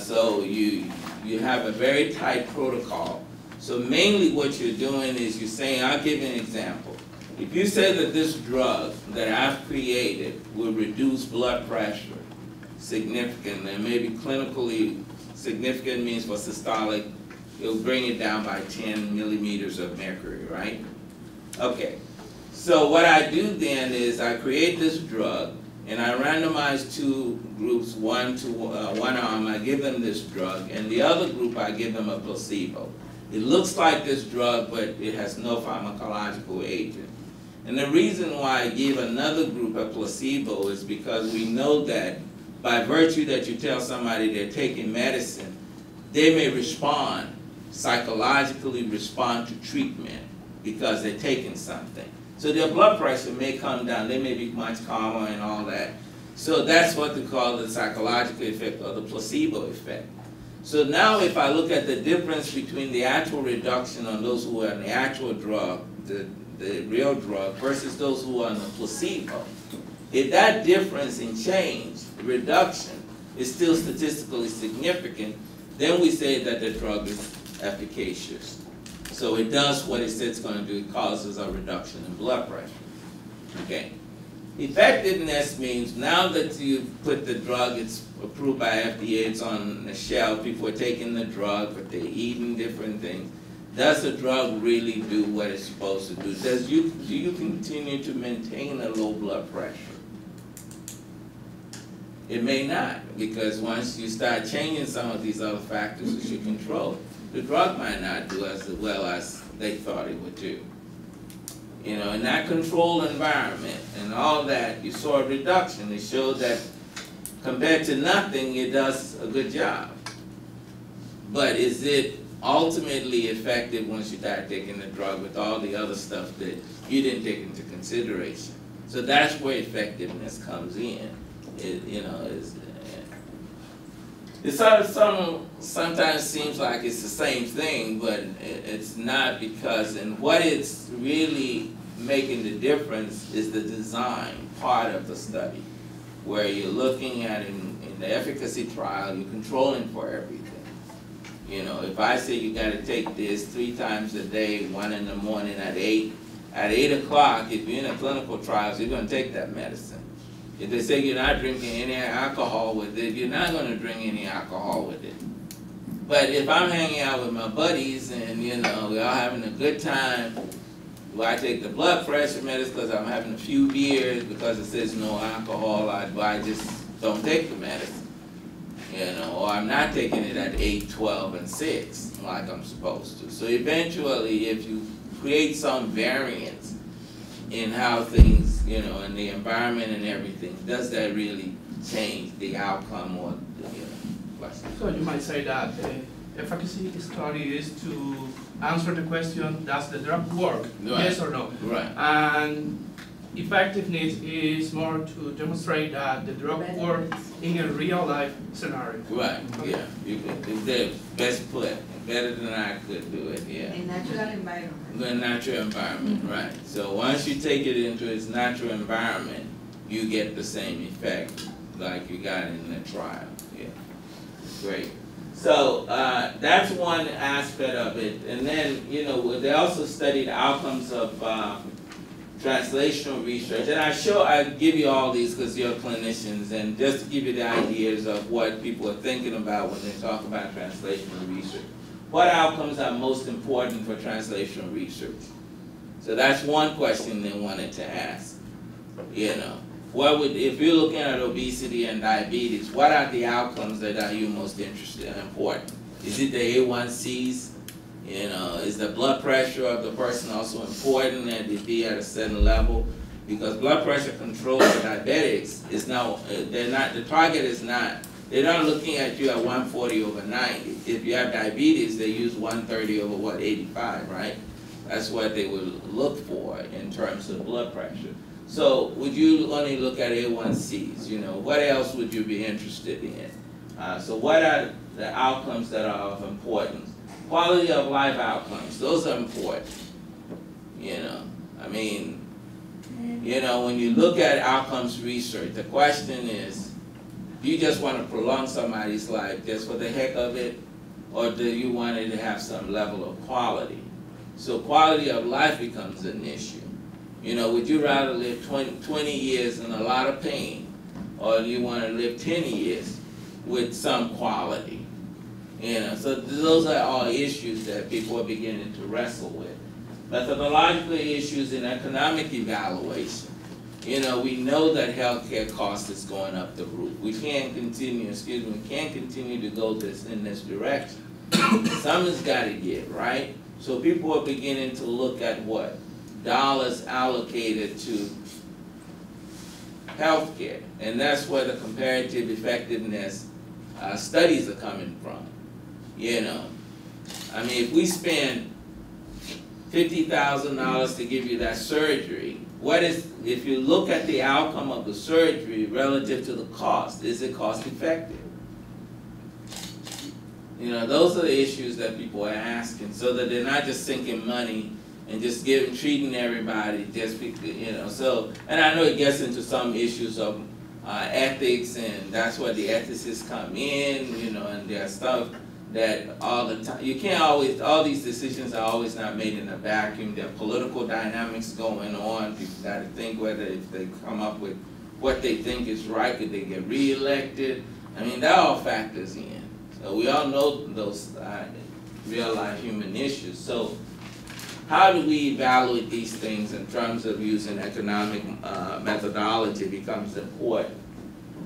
so you have a very tight protocol. So mainly what you're doing is you're saying, I'll give you an example. If you say that this drug that I've created will reduce blood pressure significantly, and maybe clinically significant means for systolic, it'll bring it down by 10 millimeters of mercury, right? Okay, so what I do then is I create this drug, and I randomize two groups, one arm, I give them this drug, and the other group I give them a placebo. It looks like this drug, but it has no pharmacological agent. And the reason why I give another group a placebo is because we know that by virtue that you tell somebody they're taking medicine, they may respond, psychologically respond to treatment because they're taking something. So their blood pressure may come down, they may be much calmer and all that. So that's what they call the psychological effect or the placebo effect. So now if I look at the difference between the actual reduction on those who are on the actual drug, the real drug, versus those who are on the placebo, if that difference in change, reduction, is still statistically significant, then we say that the drug is efficacious. So it does what it says it's going to do. It causes a reduction in blood pressure. Okay. Effectiveness means now that you've put the drug, it's approved by FDA, it's on the shelf, people are taking the drug, but they're eating different things. Does the drug really do what it's supposed to do? Do you continue to maintain a low blood pressure? It may not, because once you start changing some of these other factors that you control, the drug might not do as well as they thought it would do. You know, in that controlled environment and all that, you saw a reduction. It showed that compared to nothing, it does a good job. But is it ultimately effective once you start taking the drug with all the other stuff that you didn't take into consideration? So that's where effectiveness comes in. It sort of sometimes seems like it's the same thing, but it's not, because, and what it's really making the difference is the design part of the study, where you're looking at in the efficacy trial, you're controlling for everything. You know, if I say you got to take this 3 times a day, 1 in the morning at 8 o'clock, if you're in a clinical trial, you're going to take that medicine. If they say you're not drinking any alcohol with it, you're not going to drink any alcohol with it. But if I'm hanging out with my buddies and, you know, we're all having a good time, do I take the blood pressure medicine because I'm having a few beers because it says no alcohol, or do I just don't take the medicine? You know, or I'm not taking it at 8, 12, and 6 like I'm supposed to. So eventually, if you create some variance in how things, you know, in the environment and everything, does that really change the outcome or the question? So you might say that the efficacy study is to answer the question, does the drug work? Right. Yes or no? Right. And effectiveness is more to demonstrate that the drug works in a real life scenario. Right, yeah. It's best put, better than I could do it, yeah. In natural environment. In natural environment, right. So once you take it into its natural environment, you get the same effect like you got in the trial, yeah. Great. So that's one aspect of it. And then, you know, they also studied outcomes of translational research. And I give you all these because you're clinicians, and just to give you the ideas of what people are thinking about when they talk about translational research. What outcomes are most important for translational research? So that's one question they wanted to ask. You know, if you're looking at obesity and diabetes, what are the outcomes that are you most interested in, important? Is it the A1Cs? You know, is the blood pressure of the person also important, that it be at a certain level? Because blood pressure control for diabetics is now, the target is not, they're not looking at you at 140/90. If you have diabetes, they use 130/85, right? That's what they would look for in terms of blood pressure. So would you only look at A1Cs? You know, what else would you be interested in? So what are the outcomes that are of importance? Quality of life outcomes, those are important. You know, I mean, you know, when you look at outcomes research, the question is, do you just want to prolong somebody's life just for the heck of it, or do you want it to have some level of quality? So quality of life becomes an issue. You know, would you rather live 20 years in a lot of pain, or do you want to live 10 years with some quality? You know, so those are all issues that people are beginning to wrestle with. Methodological issues in economic evaluation. You know, we know that healthcare cost is going up the roof. We can't continue, we can't continue to go in this direction. Something's got to give, right? So people are beginning to look at what? Dollars allocated to healthcare. And that's where the comparative effectiveness studies are coming from. You know, I mean, if we spend $50,000 to give you that surgery, if you look at the outcome of the surgery relative to the cost, is it cost effective? You know, those are the issues that people are asking, so that they're not just sinking money and just treating everybody just because, you know. So, and I know it gets into some issues of ethics, and that's where the ethicists come in, you know, and there's stuff that all the time, you can't always, all these decisions are always not made in a vacuum. There are political dynamics going on. People got to think whether if they come up with what they think is right, could they get reelected? I mean, that all factors in. So we all know those real life human issues. So how do we evaluate these things in terms of using economic methodology becomes important.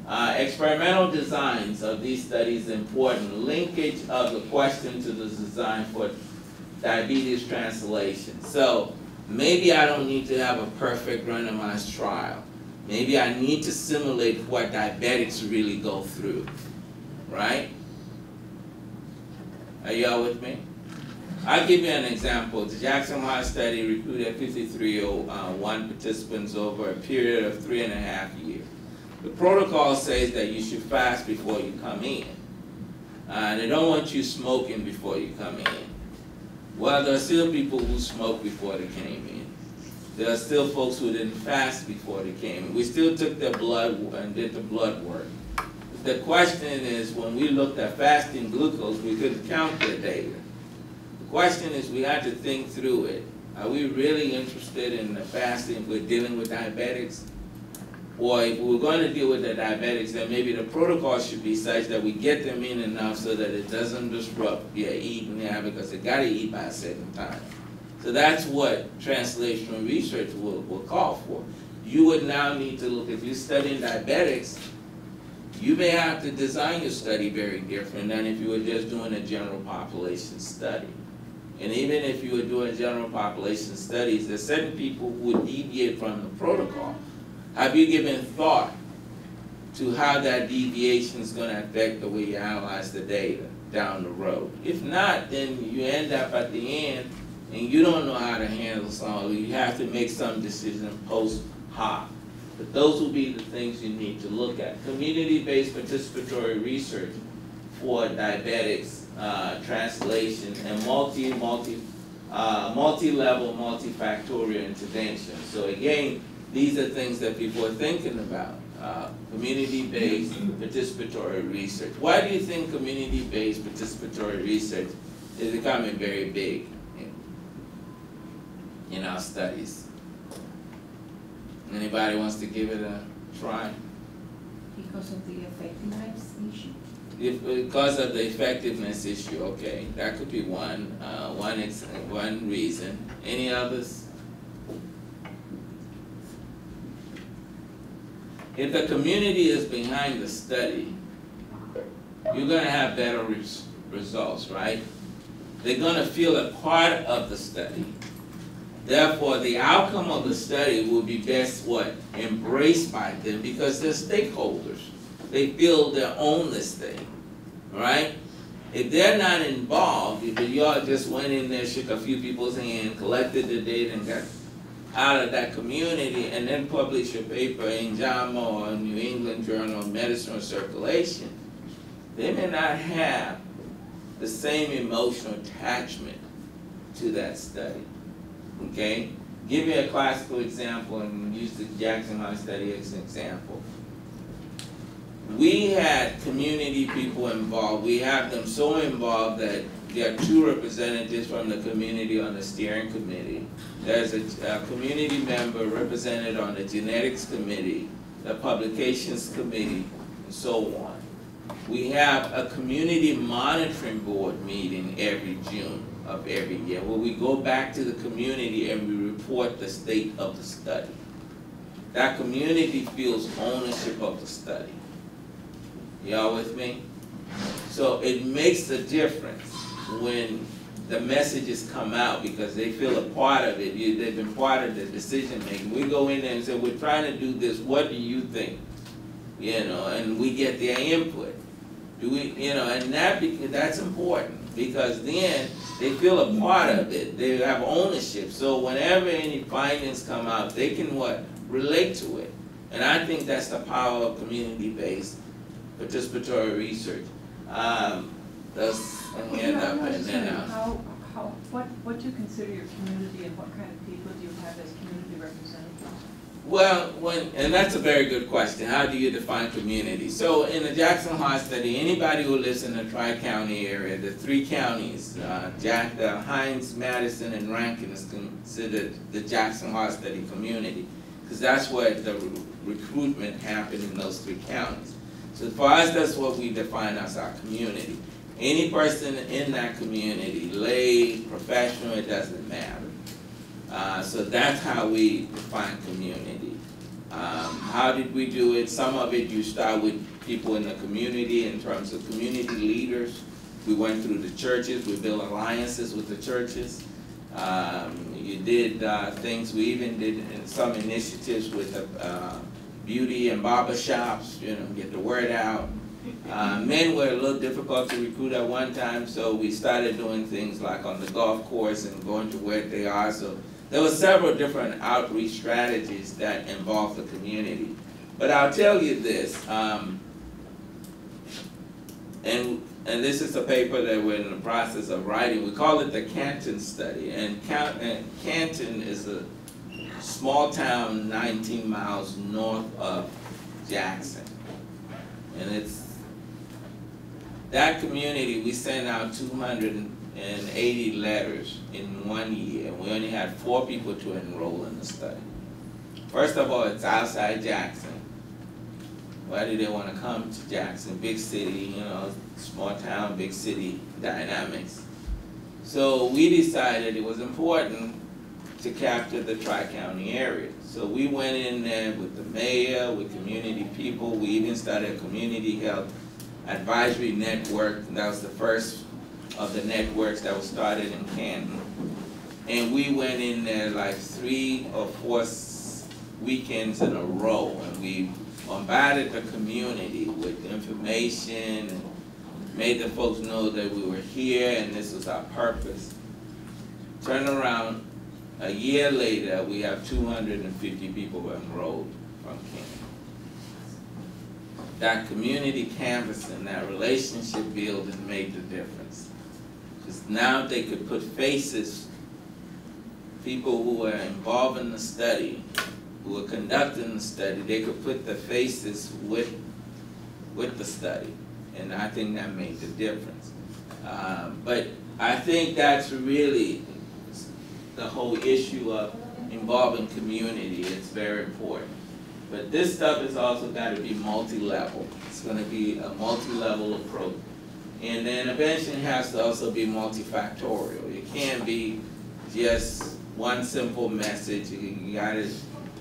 Experimental designs of these studies important. Linkage of the question to the design for diabetes translation. So maybe I don't need to have a perfect randomized trial. Maybe I need to simulate what diabetics really go through, right? Are y'all with me? I'll give you an example. The Jackson High study recruited 5,301 participants over a period of 3.5 years. The protocol says that you should fast before you come in. They don't want you smoking before you come in. Well, there are still people who smoked before they came in. There are still folks who didn't fast before they came in. We still took their blood and did the blood work. The question is, when we looked at fasting glucose, we couldn't count their data. The question is, we had to think through it. Are we really interested in the fasting if we're dealing with diabetics? Or if we're going to deal with the diabetics, then maybe the protocol should be such that we get them in enough so that it doesn't disrupt their eating there, because they got to eat by a certain time. So that's what translational research will call for. You would now need to look, if you're studying diabetics, you may have to design your study very different than if you were just doing a general population study. And even if you were doing general population studies, there's certain people who would deviate from the protocol. Have you given thought to how that deviation is going to affect the way you analyze the data down the road? If not, then you end up at the end and you don't know how to handle some. You have to make some decision post hoc. But those will be the things you need to look at. Community-based participatory research for diabetics, translation, and multi-level, multifactorial intervention. So again, these are things that people are thinking about. Community-based participatory research. Why do you think community-based participatory research is becoming very big in our studies? Anybody wants to give it a try? Because of the effectiveness issue? Because of the effectiveness issue, okay. That could be one reason. Any others? If the community is behind the study, you're going to have better results, right? They're going to feel a part of the study. Therefore, the outcome of the study will be best embraced by them, because they're stakeholders. They feel they own this thing, right? If they're not involved, if y'all just went in there, shook a few people's hand, collected the data, and got out of that community, and then publish your paper in JAMA or New England Journal of Medicine or Circulation, they may not have the same emotional attachment to that study. Okay? Give me a classical example and use the Jackson High study as an example. We had community people involved. We have them so involved that there are 2 representatives from the community on the steering committee. There's a community member represented on the genetics committee, the publications committee, and so on. We have a community monitoring board meeting every June of every year, where we go back to the community and we report the state of the study. That community feels ownership of the study. Y'all with me? So it makes a difference when the messages come out because they feel a part of it. They've been part of the decision making. We go in there and say, we're trying to do this, what do you think? You know, and we get their input. Do we, you know, and that's important because then they feel a part of it. They have ownership. So whenever any findings come out, they can what? Relate to it. And I think that's the power of community-based participatory research. That's a hand up and then out. What do you consider your community and what kind of people do you have as community representatives? Well, and that's a very good question. How do you define community? So in the Jackson Hart study, anybody who lives in the Tri-County area, the 3 counties, Hines, Madison, and Rankin is considered the Jackson Hart study community because that's where the recruitment happened in those 3 counties. So for us, that's what we define as our community. Any person in that community, lay, professional, it doesn't matter. So that's how we define community. How did we do it? Some of it you start with people in the community in terms of community leaders. We went through the churches, we built alliances with the churches. You did things, we even did some initiatives with beauty and barber shops, you know, get the word out. Men were a little difficult to recruit at one time, so we started doing things like on the golf course and going to where they are. So there were several different outreach strategies that involved the community. But I'll tell you this, and this is a paper that we're in the process of writing. We call it the Canton Study, and Canton is a small town 19 miles north of Jackson. And it's that community, we sent out 280 letters in 1 year. We only had 4 people to enroll in the study. First of all, it's outside Jackson. Why do they want to come to Jackson? Big city, you know, small town, big city dynamics. So we decided it was important to capture the Tri-County area. So we went in there with the mayor, with community people. We even started a community health advisory network. That was the first of the networks that was started in Canton. And we went in there like 3 or 4 weekends in a row, and we bombarded the community with information and made the folks know that we were here and this was our purpose. Turn around, a year later, we have 250 people enrolled from Canton. That community canvassing, that relationship building made the difference. Because now they could put faces, people who were involved in the study, who were conducting the study, they could put the faces with the study. And I think that made the difference. But I think that's really the whole issue of involving community. It's very important. But this stuff has also got to be multi-level. It's going to be a multi-level approach. And then eventually it has to also be multifactorial. It can't be just one simple message. You got to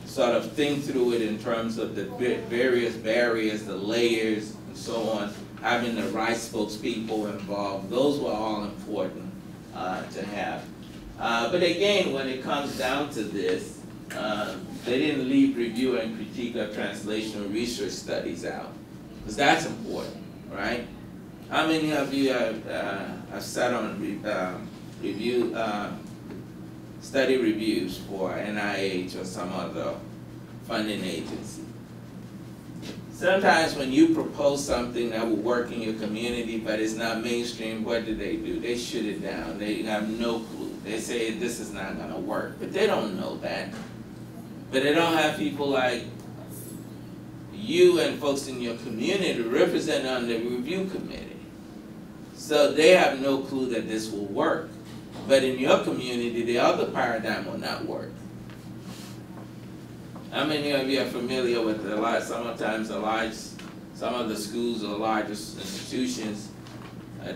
sort of think through it in terms of the various barriers, the layers, and so on. Having the right spokespeople involved. Those were all important to have. But again, when it comes down to this, they didn't leave review and critique of translational research studies out, because that's important, right? How many of you have sat on review study reviews for NIH or some other funding agency? Sometimes when you propose something that will work in your community but it's not mainstream, what do? They shoot it down. They have no clue. They say this is not going to work, but they don't know that. But they don't have people like you and folks in your community represented on the review committee. So they have no clue that this will work. But in your community, the other paradigm will not work. How many of you are familiar with some of the schools or largest institutions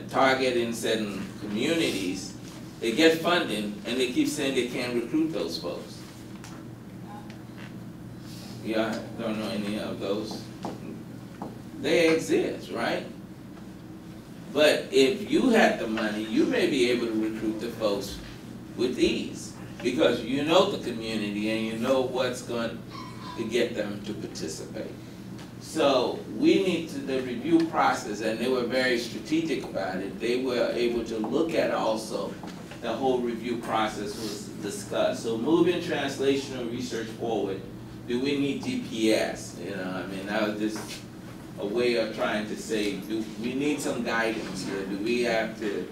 targeting certain communities? They get funding and they keep saying they can't recruit those folks. Yeah, I don't know any of those. They exist, right? But if you had the money, you may be able to recruit the folks with ease because you know the community and you know what's going to get them to participate. So we need to, the review process, and they were very strategic about it. They were able to look at also the whole review process was discussed. So moving translational research forward, do we need GPS? You know, I mean, that was just a way of trying to say, do we need some guidance here? Do we have to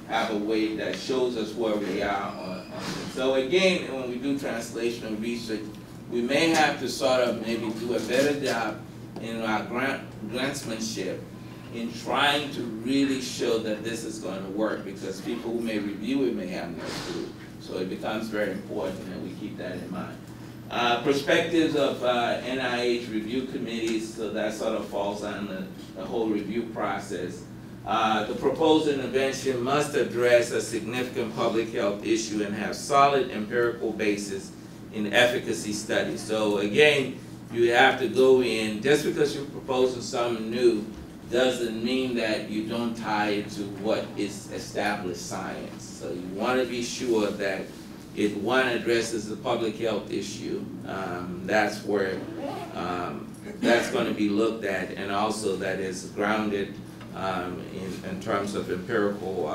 have a way that shows us where we are on this? So again, when we do translational research, we may have to sort of maybe do a better job in our grantsmanship in trying to really show that this is going to work, because people who may review it may have no clue. So it becomes very important that we keep that in mind. Perspectives of NIH review committees, so that sort of falls on the whole review process. The proposed intervention must address a significant public health issue and have solid empirical basis in efficacy studies. So again, you have to go in, just because you're proposing something new doesn't mean that you don't tie it to what is established science. So you want to be sure that it, one, addresses the public health issue. That's where that's going to be looked at, and also that is grounded in terms of empirical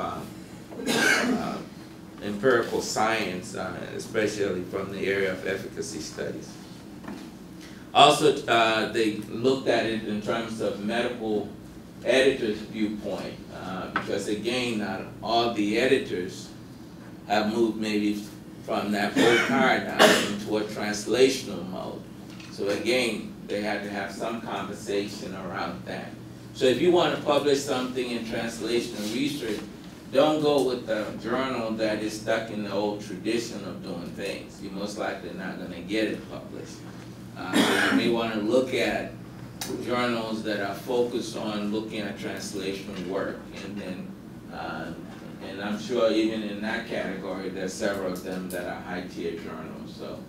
science, especially from the area of efficacy studies. Also, they looked at it in terms of medical editors' viewpoint, because again, not all the editors have moved maybe from that whole paradigm into a translational mode. So again, they had to have some conversation around that. So if you want to publish something in translational research, don't go with the journal that is stuck in the old tradition of doing things. You're most likely not going to get it published. So you may want to look at journals that are focused on looking at translational work, and then and I'm sure even in that category there's several of them that are high-tier journals. So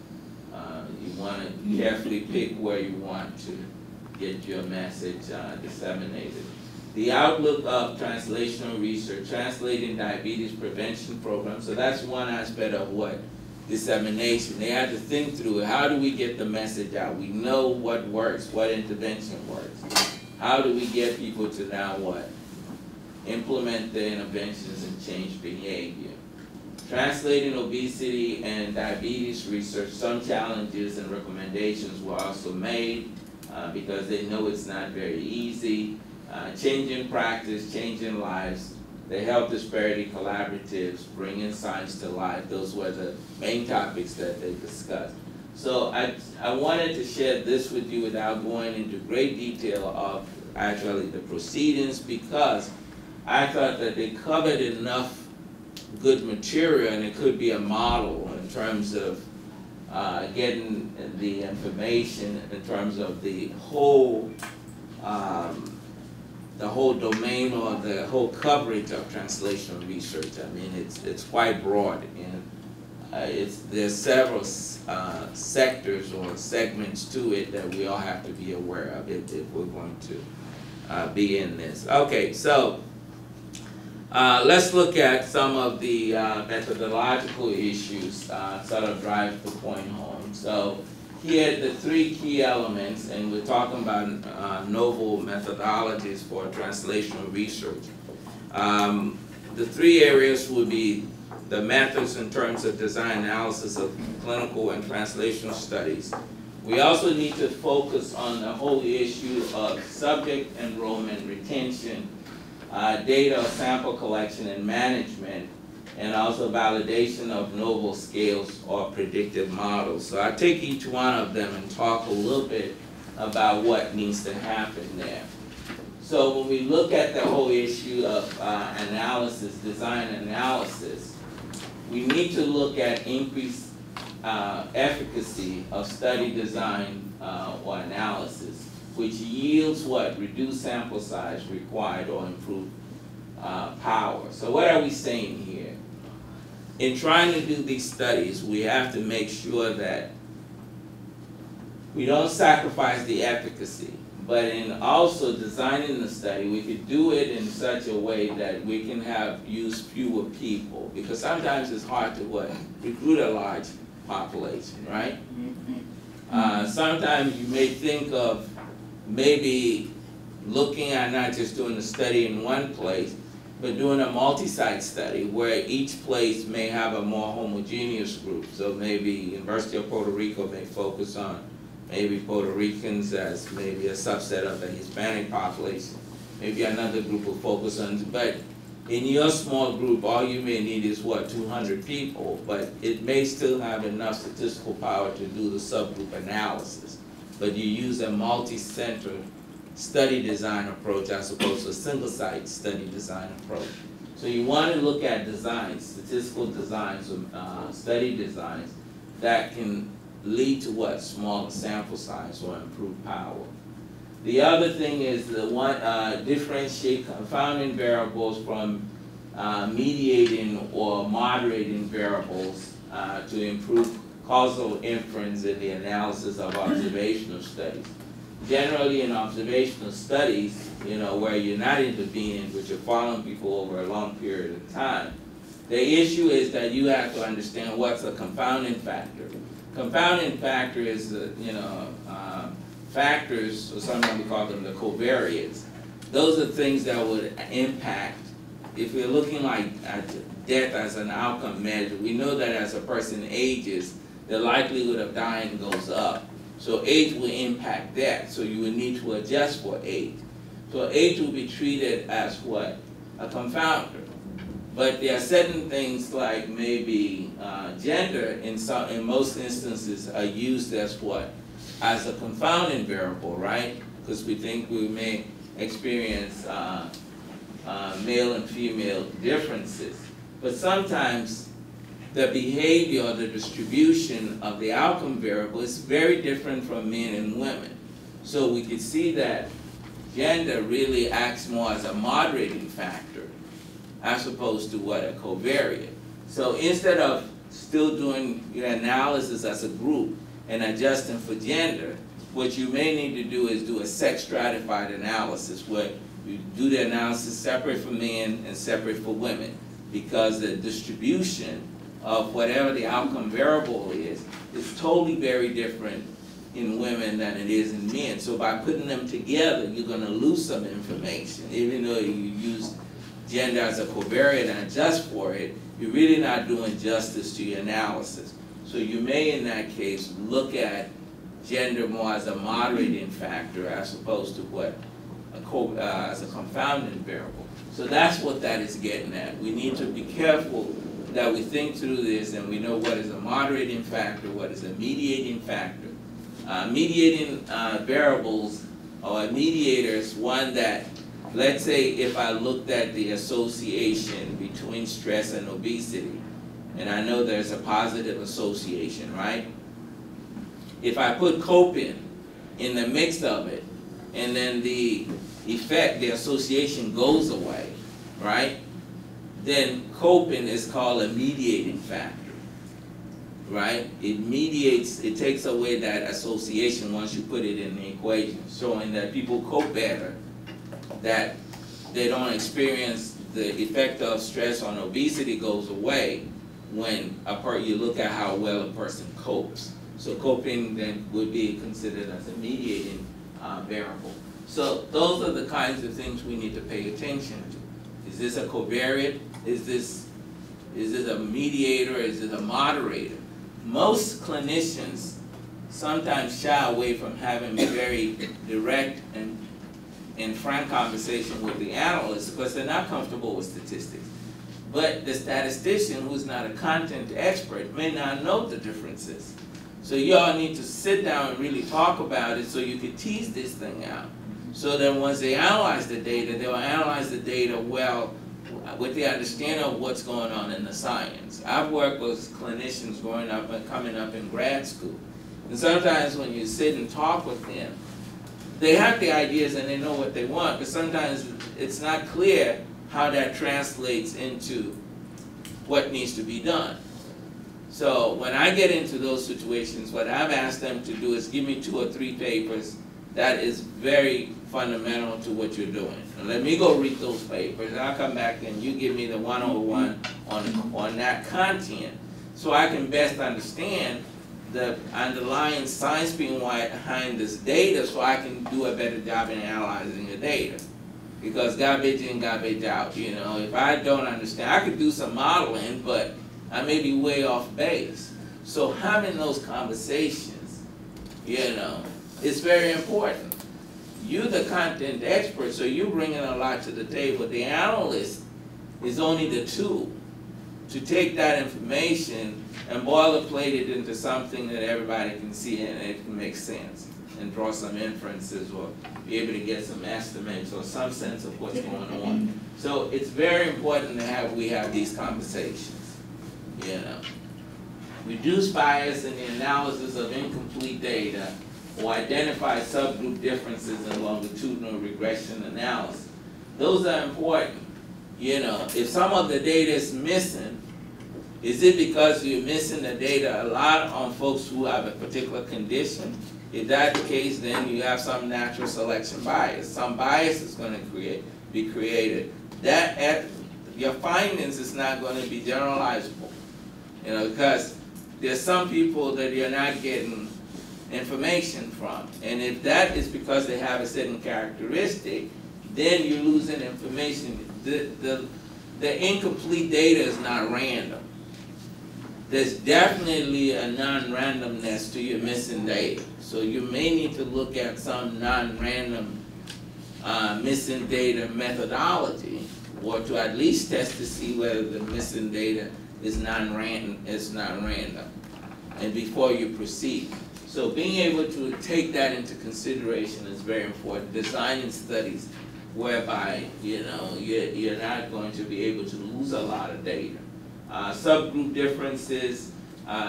you want to carefully pick where you want to get your message disseminated. The outlook of translational research, translating diabetes prevention programs. So that's one aspect of what? Dissemination. They had to think through it. How do we get the message out? We know what works, what intervention works. How do we get people to now what? Implement the interventions and change behavior. Translating obesity and diabetes research, some challenges and recommendations were also made because they know it's not very easy. Changing practice, changing lives. The health disparity collaboratives, bringing science to life, those were the main topics that they discussed. So I wanted to share this with you without going into great detail of actually the proceedings, because I thought that they covered enough good material and it could be a model in terms of getting the information in terms of the whole domain or the whole coverage of translational research. I mean, it's quite broad, and there's several sectors or segments to it that we all have to be aware of if we're going to be in this. Okay, so let's look at some of the methodological issues, sort of drive the point home. So here are the three key elements, and we're talking about novel methodologies for translational research. The three areas would be the methods in terms of design analysis of clinical and translational studies. We also need to focus on the whole issue of subject enrollment, retention, data sample collection and management, and also validation of novel scales or predictive models. So I'll take each one of them and talk a little bit about what needs to happen there. So when we look at the whole issue of analysis, design analysis, we need to look at increased efficacy of study design or analysis, which yields what? Reduced sample size required or improved power. So what are we saying here? In trying to do these studies, we have to make sure that we don't sacrifice the efficacy, but in also designing the study, we could do it in such a way that we can use fewer people, because sometimes it's hard to recruit a large population, right? Sometimes you may think of maybe looking at not just doing a study in one place, but doing a multi-site study where each place may have a more homogeneous group. So maybe University of Puerto Rico may focus on maybe Puerto Ricans as maybe a subset of the Hispanic population. Maybe another group will focus on, but in your small group, all you may need is what, 200 people, but it may still have enough statistical power to do the subgroup analysis. But you use a multi-center study design approach as opposed to a single site study design approach. So you want to look at designs, statistical designs, study designs that can lead to what? Smaller sample size or improved power. The other thing is the one differentiate confounding variables from mediating or moderating variables to improve causal inference in the analysis of observational studies. Generally in observational studies, where you're not intervening, but you're following people over a long period of time, the issue is that you have to understand what's a confounding factor. Confounding factor is, factors, or sometimes we call them the covariates. Those are things that would impact, if we're looking at death as an outcome measure, we know that as a person ages, the likelihood of dying goes up. So age will impact that, so you would need to adjust for age. So age will be treated as what? A confounder. But there are certain things like maybe gender in most instances are used as what? As a confounding variable, right? Because we think we may experience male and female differences. But sometimes the behavior or the distribution of the outcome variable is very different from men and women. So we could see that gender really acts more as a moderating factor as opposed to what? A covariate. So instead of still doing your analysis as a group and adjusting for gender, what you may need to do is do a sex stratified analysis where you do the analysis separate for men and separate for women, because the distribution of whatever the outcome variable is totally very different in women than it is in men. So by putting them together, you're going to lose some information. Even though you use gender as a covariate and adjust for it, you're really not doing justice to your analysis. So you may, in that case, look at gender more as a moderating factor as opposed to what? As a confounding variable. So that's what that is getting at. We need to be careful that we think through this and we know what is a moderating factor, what is a mediating factor. Mediating variables or mediators, one that, let's say if I looked at the association between stress and obesity, and I know there's a positive association, right? If I put coping in the mix of it, and then the effect, the association goes away, right? Then coping is called a mediating factor, right? It mediates, it takes away that association once you put it in the equation, showing that people cope better, that they don't experience the effect of stress on obesity goes away when you look at how well a person copes. So coping then would be considered as a mediating variable. So those are the kinds of things we need to pay attention to. Is this a covariate? Is this a mediator? Is it a moderator? Most clinicians sometimes shy away from having very direct and frank conversation with the analysts because they're not comfortable with statistics. But the statistician, who's not a content expert, may not know the differences. So you all need to sit down and really talk about it so you can tease this thing out. So then once they analyze the data, they'll analyze the data well with the understanding of what's going on in the science. I've worked with clinicians growing up and coming up in grad school. And sometimes when you sit and talk with them, they have the ideas and they know what they want, but sometimes it's not clear how that translates into what needs to be done. So when I get into those situations, what I've asked them to do is give me 2 or 3 papers that is very fundamental to what you're doing. And let me go read those papers, and I'll come back and you give me the 101 on that content, so I can best understand the underlying science behind this data, so I can do a better job in analyzing the data. Because garbage in, garbage out, you know, if I don't understand, I could do some modeling, but I may be way off base. So having those conversations, you know, is very important. You're the content expert, so you're bringing a lot to the table. The analyst is only the tool to take that information and boilerplate it into something that everybody can see and it can make sense and draw some inferences or be able to get some estimates or some sense of what's going on. So it's very important to we have these conversations, you know. Reduce bias in the analysis of incomplete data or identify subgroup differences in longitudinal regression analysis. Those are important. You know, if some of the data is missing, is it because you're missing the data a lot on folks who have a particular condition? If that's the case, then you have some natural selection bias. Some bias is going to be created. Your findings is not going to be generalizable, you know, because there's some people that you're not getting information from, and if that is because they have a certain characteristic, then you're losing information. The incomplete data is not random. There's definitely a non-randomness to your missing data. So you may need to look at some non-random missing data methodology, or to at least test to see whether the missing data is non-random, and before you proceed. So being able to take that into consideration is very important. Designing studies whereby, you know, you're not going to be able to lose a lot of data. Subgroup differences,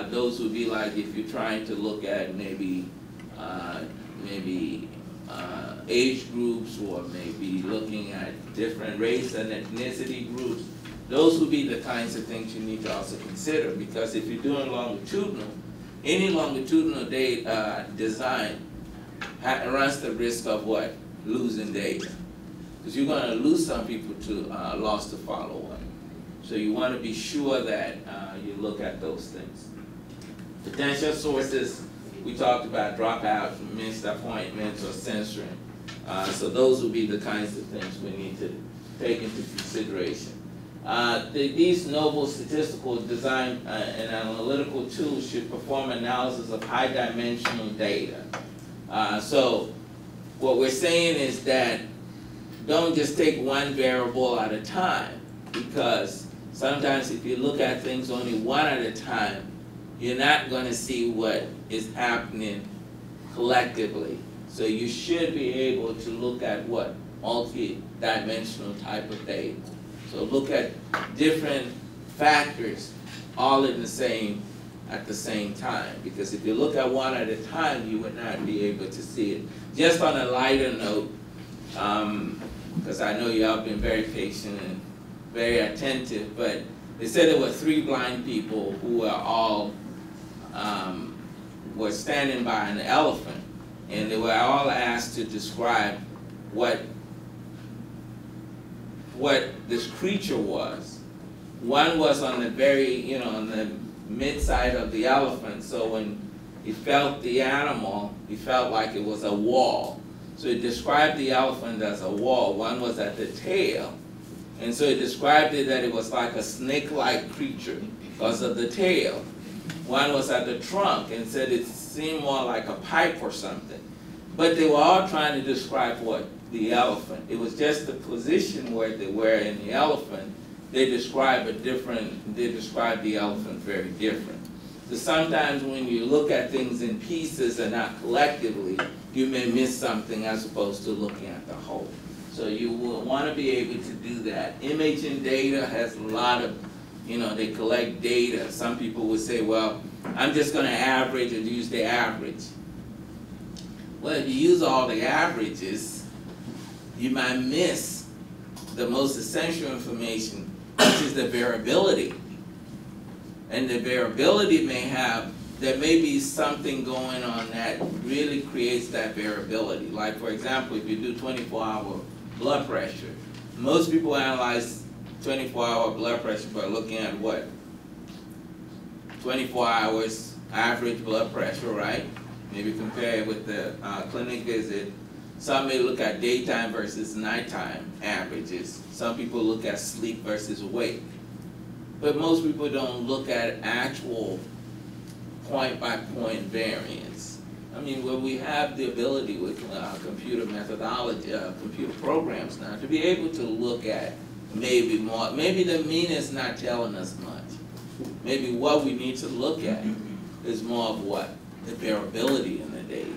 those would be like if you're trying to look at maybe age groups, or maybe looking at different race and ethnicity groups. Those would be the kinds of things you need to also consider, because if you're doing longitudinal, any longitudinal data design runs the risk of what? Losing data. Because you're going to lose some people to loss to follow-up. So you want to be sure that you look at those things. Potential sources, we talked about dropout, missed appointments, or censoring. So those would be the kinds of things we need to take into consideration. These novel statistical design and analytical tools should perform analysis of high-dimensional data. So what we're saying is that don't just take one variable at a time, because sometimes if you look at things only one at a time, you're not going to see what is happening collectively. So you should be able to look at what? Multi-dimensional type of data. So look at different factors all at the same time, because if you look at one at a time, you would not be able to see it. Just on a lighter note, because I know y'all been very patient and very attentive, but they said there were 3 blind people who were all were standing by an elephant, and they were all asked to describe what this creature was. One was on the very, on the mid-side of the elephant, so when he felt the animal, he felt like it was a wall. So he described the elephant as a wall. One was at the tail, and so he described it that it was like a snake-like creature because of the tail. One was at the trunk and said it seemed more like a pipe or something. But they were all trying to describe what? The elephant. It was just the position where they were in the elephant. They describe the elephant very different. So sometimes when you look at things in pieces and not collectively, you may miss something as opposed to looking at the whole. So you will want to be able to do that. Imaging data has a lot of, they collect data. Some people would say, well, I'm just going to average and use the average. Well, if you use all the averages, you might miss the most essential information, which is the variability. And the variability there may be something going on that really creates that variability. Like, for example, if you do 24-hour blood pressure, most people analyze 24-hour blood pressure by looking at what? 24 hours average blood pressure, right? Maybe compare it with the clinic visit. Some may look at daytime versus nighttime averages. Some people look at sleep versus wake. But most people don't look at actual point-by-point variance. I mean, well, we have the ability with computer methodology, computer programs now, to be able to look at maybe more. Maybe the mean is not telling us much. Maybe what we need to look at is more of what? The variability in the data.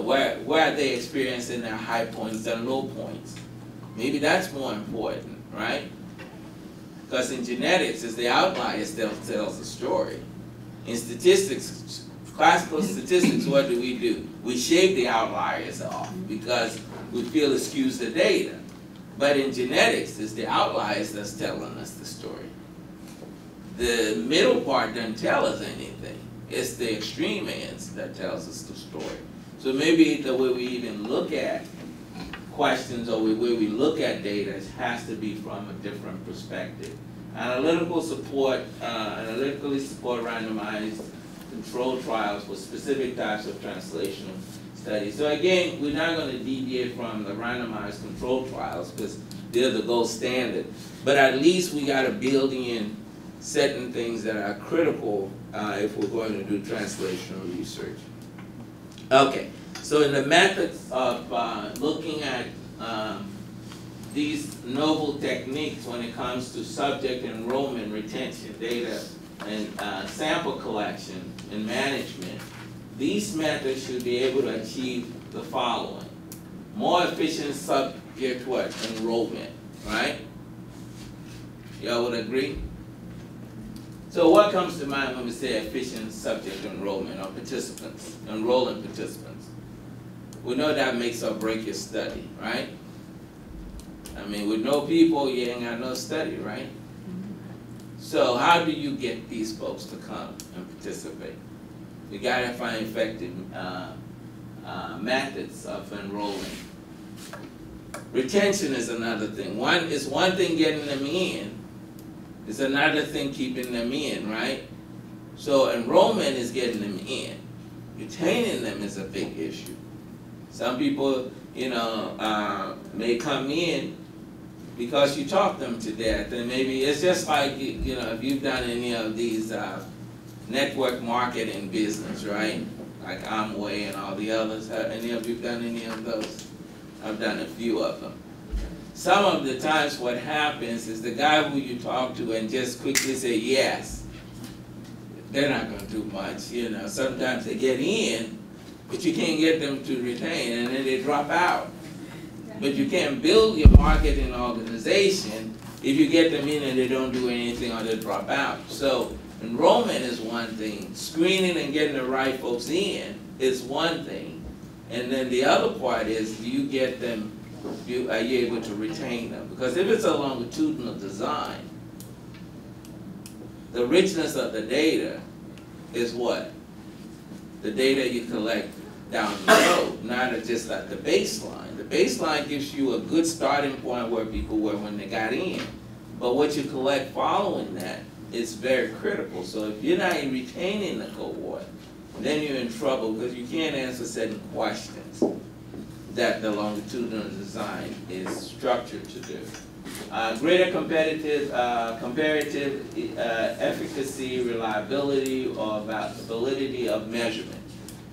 Where are they experiencing their high points and low points? Maybe that's more important, right? Because in genetics, it's the outliers that tells the story. In statistics, classical statistics, what do? We shave the outliers off because we feel it skews the data. But in genetics, it's the outliers that's telling us the story. The middle part doesn't tell us anything. It's the extreme ends that tells us the story. So maybe the way we even look at questions or the way we look at data has to be from a different perspective. Analytically support randomized controlled trials for specific types of translational studies. So again, we're not going to deviate from the randomized controlled trials because they're the gold standard. But at least we got to build in certain things that are critical if we're going to do translational research. Okay, so in the methods of looking at these novel techniques when it comes to subject enrollment, retention, data, and sample collection and management, these methods should be able to achieve the following. More efficient subject enrollment, right? Y'all would agree? So what comes to mind when we say efficient subject enrollment or participants, enrolling participants? We know that makes or break your study, right? I mean, with no people, you ain't got no study, right? So how do you get these folks to come and participate? We gotta find effective methods of enrolling. Retention is another thing. It's one thing getting them in, it's another thing keeping them in, right? So enrollment is getting them in. Retaining them is a big issue. Some people, may come in because you talk them to death, and maybe it's just like, if you've done any of these network marketing business, right? Like Amway and all the others. Have any of you done any of those? I've done a few of them. Some of the times what happens is the guy who you talk to and just quickly say yes, they're not going to do much, Sometimes they get in, but you can't get them to retain, and then they drop out. But you can't build your marketing organization if you get them in and they don't do anything or they drop out. So enrollment is one thing. Screening and getting the right folks in is one thing. And then the other part is, do you get them, are you able to retain them? Because if it's a longitudinal design, the richness of the data is what? The data you collect down the road, not just at the baseline. The baseline gives you a good starting point where people were when they got in. But what you collect following that is very critical. So if you're not retaining the cohort, then you're in trouble because you can't answer certain questions that the longitudinal design is structured to do. Greater comparative efficacy, reliability, or validity of measurement.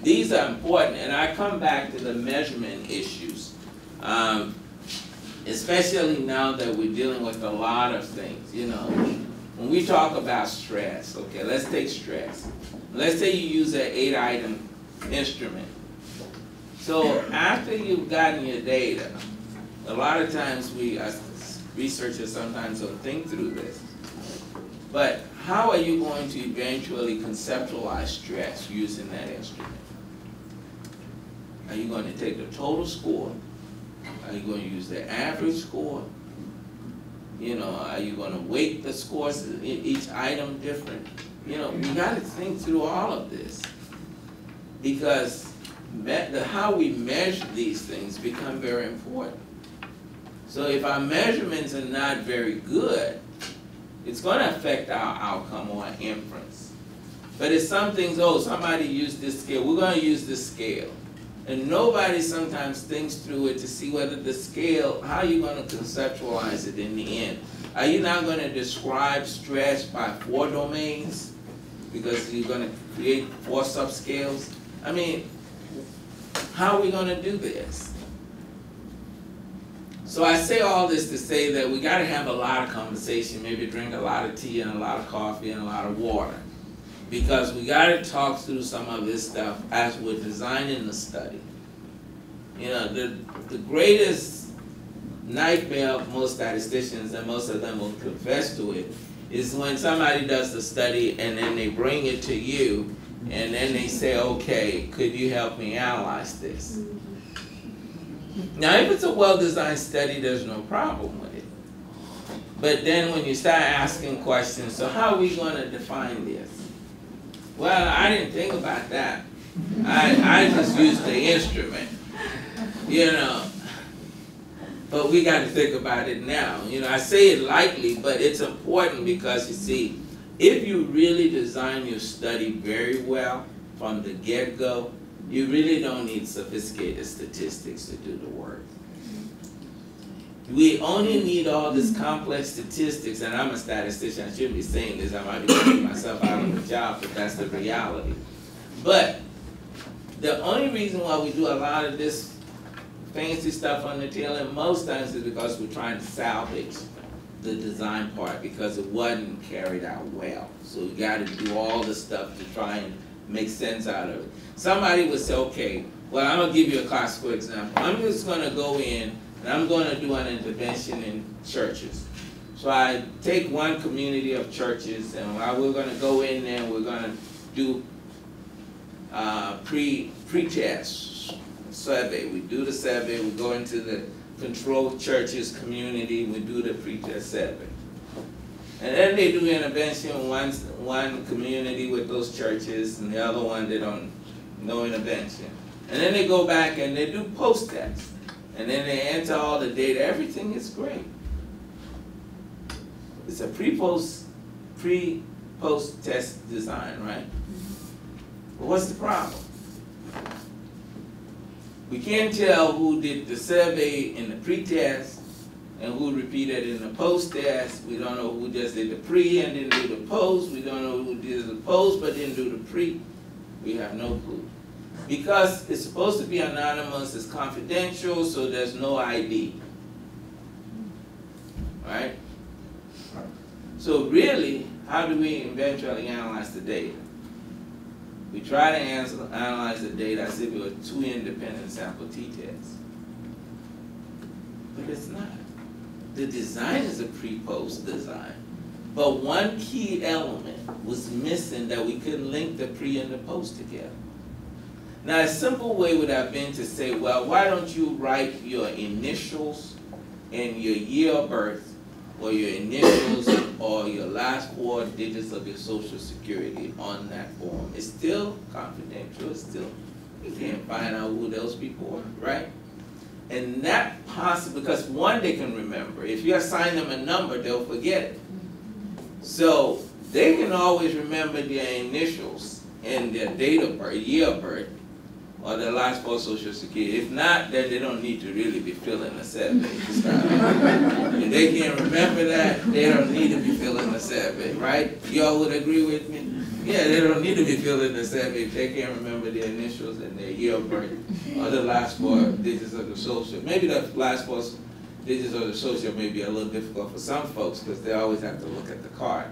These are important, and I come back to the measurement issues, especially now that we're dealing with a lot of things. When we talk about stress, okay, let's take stress. Let's say you use an 8-item instrument, So after you've gotten your data, a lot of times we as researchers sometimes don't think through this. But how are you going to eventually conceptualize stress using that instrument? Are you going to take the total score? Are you going to use the average score? You know, are you going to weight the scores, each item different? You know, you got to think through all of this, because how we measure these things become very important. So if our measurements are not very good, it's going to affect our outcome or our inference. But it's some things, oh, somebody used this scale, we're going to use this scale. And nobody sometimes thinks through it to see whether the scale, how you're going to conceptualize it in the end. Are you now going to describe stress by 4 domains? Because you're going to create 4 subscales? I mean, how are we going to do this? So I say all this to say that we got to have a lot of conversation, maybe drink a lot of tea and a lot of coffee and a lot of water. Because we got to talk through some of this stuff as we're designing the study. You know, the greatest nightmare of most statisticians, and most of them will confess to it, is when somebody does the study and then they bring it to you and then they say, okay, could you help me analyze this? Now, if it's a well-designed study, there's no problem with it. But then when you start asking questions, so how are we going to define this? Well, I didn't think about that. I just used the instrument, you know. But we got to think about it now. You know, I say it lightly, but it's important because, you see, if you really design your study very well from the get-go, you really don't need sophisticated statistics to do the work. We only need all this complex statistics, and I'm a statistician, I shouldn't be saying this, I might be taking myself out of the job, but that's the reality. But the only reason why we do a lot of this fancy stuff on the tail end most times is because we're trying to salvage the design part because it wasn't carried out well. So we got to do all the stuff to try and make sense out of it. Somebody would say, okay, well, I'm going to give you a classical example. I'm just going to go in and I'm going to do an intervention in churches. So I take one community of churches and we're going to go in there and we're going to do pre-test survey. We do the survey, we go into the controlled churches community, we do the pre-test survey. And then they do intervention in one community with those churches and the other one they don't, no intervention. And then they go back and they do post-test. And then they enter all the data, everything is great. It's a pre-post test design, right? But what's the problem? We can't tell who did the survey in the pre-test and who repeated in the post-test. We don't know who just did the pre and didn't do the post. We don't know who did the post but didn't do the pre. We have no clue. Because it's supposed to be anonymous, it's confidential, so there's no ID. Right? So really, how do we eventually analyze the data? We try to analyze the data as if it were 2 independent sample t-tests. But it's not. The design is a pre-post design. But one key element was missing that we couldn't link the pre and the post together. Now, a simple way would have been to say, well, why don't you write your initials and your year of birth, or your initials or your last 4 digits of your social security on that form. It's still confidential, it's still, you can't find out who those people are, right? And that possible, because one, they can remember. If you assign them a number, they'll forget it. So they can always remember their initials and their date of birth, year of birth, or their last 4 social security. If not, then they don't need to really be filling the survey to start. If they can't remember that, they don't need to be filling the survey, right? Y'all would agree with me? Yeah, they don't need to be filling the survey if they can't remember their initials and their year of birth, or the last 4 digits of the social. Maybe the last 4 digits of the social may be a little difficult for some folks because they always have to look at the card.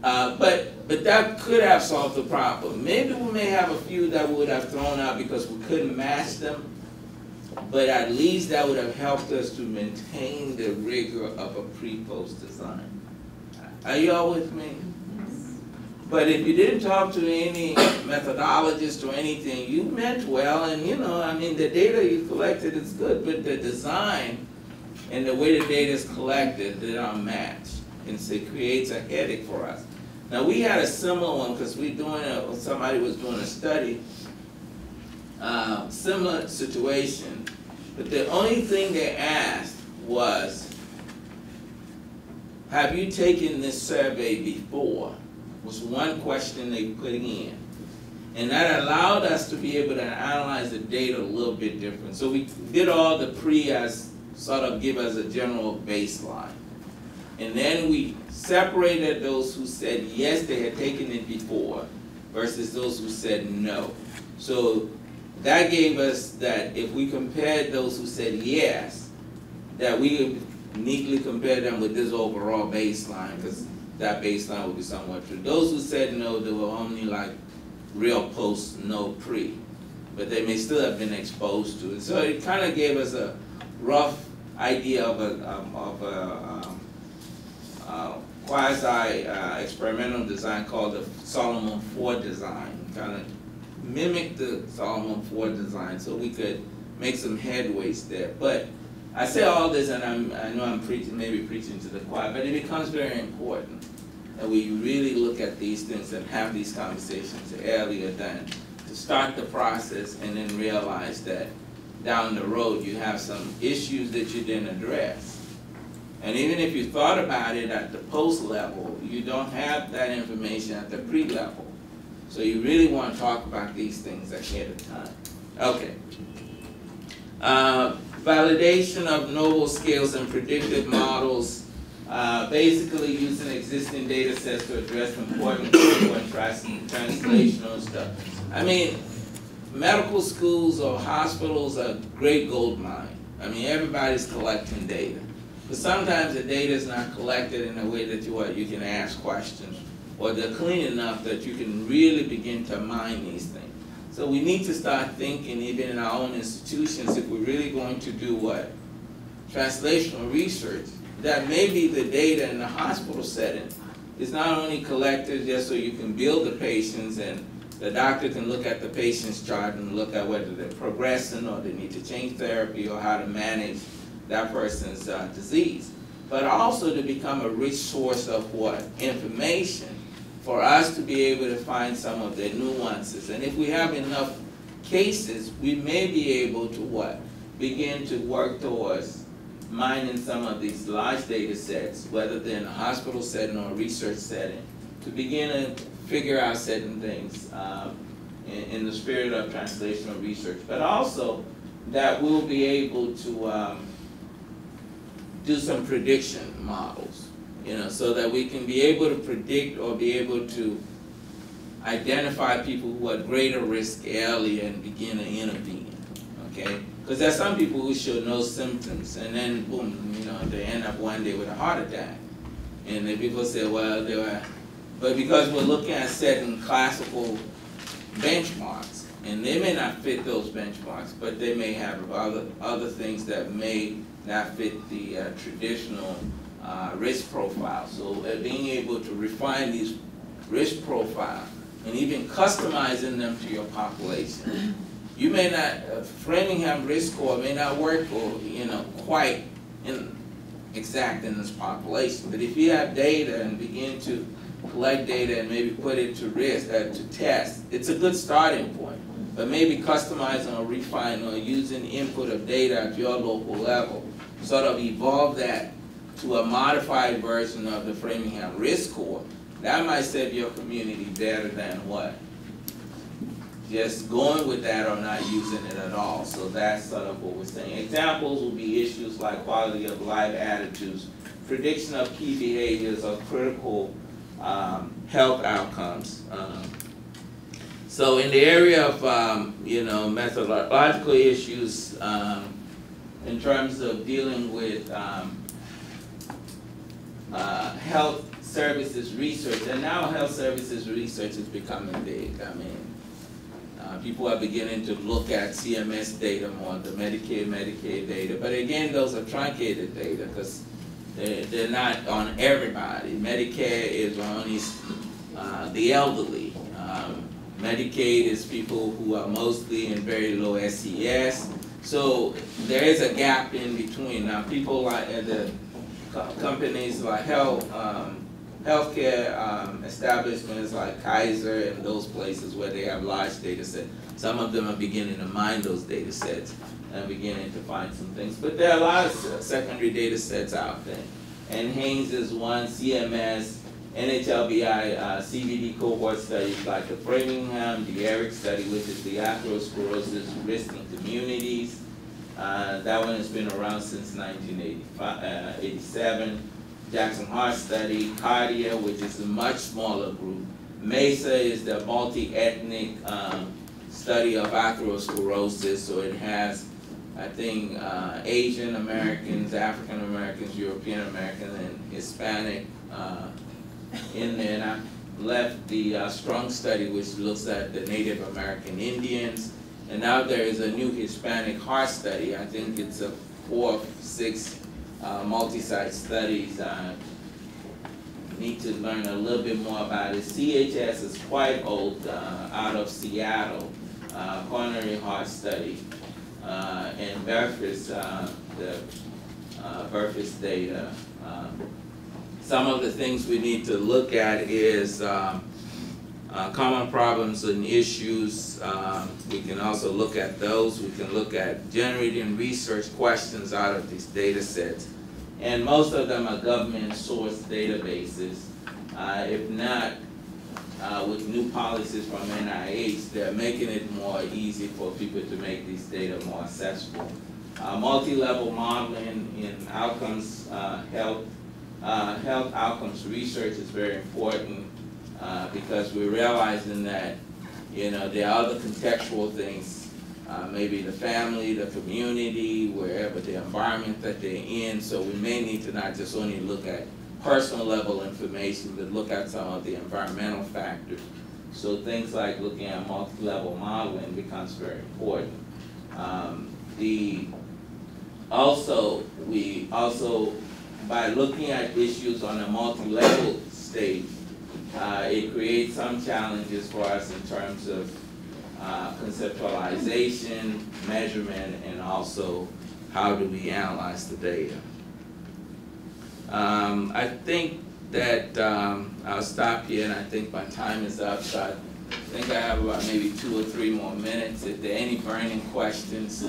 But that could have solved the problem. Maybe we may have a few that we would have thrown out because we couldn't match them, but at least that would have helped us to maintain the rigor of a pre-post design. Are you all with me? But if you didn't talk to any methodologist or anything, you meant well, and you know, I mean, the data you collected is good, but the design and the way the data is collected, they don't match. And so it creates a headache for us. Now we had a similar one because somebody was doing a study, similar situation, but the only thing they asked was, have you taken this survey before? Was one question they put in. And that allowed us to be able to analyze the data a little bit different. So we did all the pre as sort of give us a general baseline. And then we separated those who said yes, they had taken it before, versus those who said no. So that gave us that if we compared those who said yes, that we neatly compare them with this overall baseline, because that baseline would be somewhat true. Those who said no, they were only like real post, no pre, but they may still have been exposed to it. So it kind of gave us a rough idea of a quasi-experimental design called the Solomon 4 design. Kind of mimic the Solomon 4 design so we could make some headways there. But I say all this, and I know I'm maybe preaching to the choir, but it becomes very important that we really look at these things and have these conversations earlier than to start the process and then realize that down the road you have some issues that you didn't address. And even if you thought about it at the post level, you don't have that information at the pre level. So you really want to talk about these things ahead of time. Okay. Validation of novel scales and predictive models, basically using existing data sets to address important clinical and translational stuff. I mean, medical schools or hospitals are a great gold mine. I mean, everybody's collecting data. But sometimes the data is not collected in a way that you can ask questions, or they're clean enough that you can really begin to mine these things. So we need to start thinking, even in our own institutions, if we're really going to do what? Translational research, that maybe the data in the hospital setting is not only collected just so you can bill the patients and the doctor can look at the patient's chart and look at whether they're progressing or they need to change therapy or how to manage that person's disease, but also to become a rich source of what? Information for us to be able to find some of the nuances. And if we have enough cases, we may be able to what? Begin to work towards mining some of these large data sets, whether they're in a hospital setting or a research setting, to begin to figure out certain things in the spirit of translational research. But also that we'll be able to do some prediction models, you know, so that we can be able to predict or be able to identify people who are at greater risk earlier and begin to intervene, okay? Because there's some people who show no symptoms and then boom, you know, they end up one day with a heart attack. And then people say, well, they were, but because we're looking at certain classical benchmarks, and they may not fit those benchmarks, but they may have other things that may not fit the traditional risk profile. So being able to refine these risk profiles and even customizing them to your population. You may not, Framingham risk score may not work or, you know, quite exact in this population, but if you have data and begin to collect data and maybe put it to risk, to test, it's a good starting point. But maybe customizing or refining or using input of data at your local level, sort of evolve that to a modified version of the Framingham risk score, that might serve your community better than what? Just going with that or not using it at all. So that's sort of what we're saying. Examples will be issues like quality of life attitudes, prediction of key behaviors or critical health outcomes. So in the area of you know, methodological issues in terms of dealing with health services research, and now health services research is becoming big. I mean, people are beginning to look at CMS data more, the Medicaid, Medicaid data, but again, those are truncated data because they're not on everybody. Medicare is only the elderly. Medicaid is people who are mostly in very low SES. So there is a gap in between. Now people like the companies like healthcare establishments like Kaiser and those places where they have large data sets, some of them are beginning to mine those data sets and beginning to find some things. But there are a lot of secondary data sets out there. And Haynes is one, CMS, NHLBI CVD cohort studies like the Framingham, the ERIC study, which is the atherosclerosis risk in communities. That one has been around since 1987. Jackson Heart study, Cardia, which is a much smaller group. MESA is the multi-ethnic study of atherosclerosis, so it has, I think, Asian Americans, African Americans, European Americans, and Hispanic in there. And I left the Strong study, which looks at the Native American Indians. And now there is a new Hispanic heart study. I think it's a 4 or 6 multi-site studies. Need to learn a little bit more about it. CHS is quite old, out of Seattle, coronary heart study. And Burfis, the Burfis data. Some of the things we need to look at is common problems and issues. We can also look at those. We can look at generating research questions out of these data sets. And most of them are government source databases. If not, with new policies from NIH, they're making it more easy for people to make these data more accessible. Multi-level modeling in outcomes, health outcomes research is very important because we're realizing that, you know, there are other contextual things, maybe the family, the community, wherever the environment that they're in. So we may need to not just only look at personal level information, but look at some of the environmental factors. So things like looking at multi-level modeling becomes very important. We also, by looking at issues on a multi-level stage, it creates some challenges for us in terms of conceptualization, measurement, and also how do we analyze the data. I think that I'll stop here, and I think my time is up, so I think I have about maybe 2 or 3 more minutes. If there are any burning questions,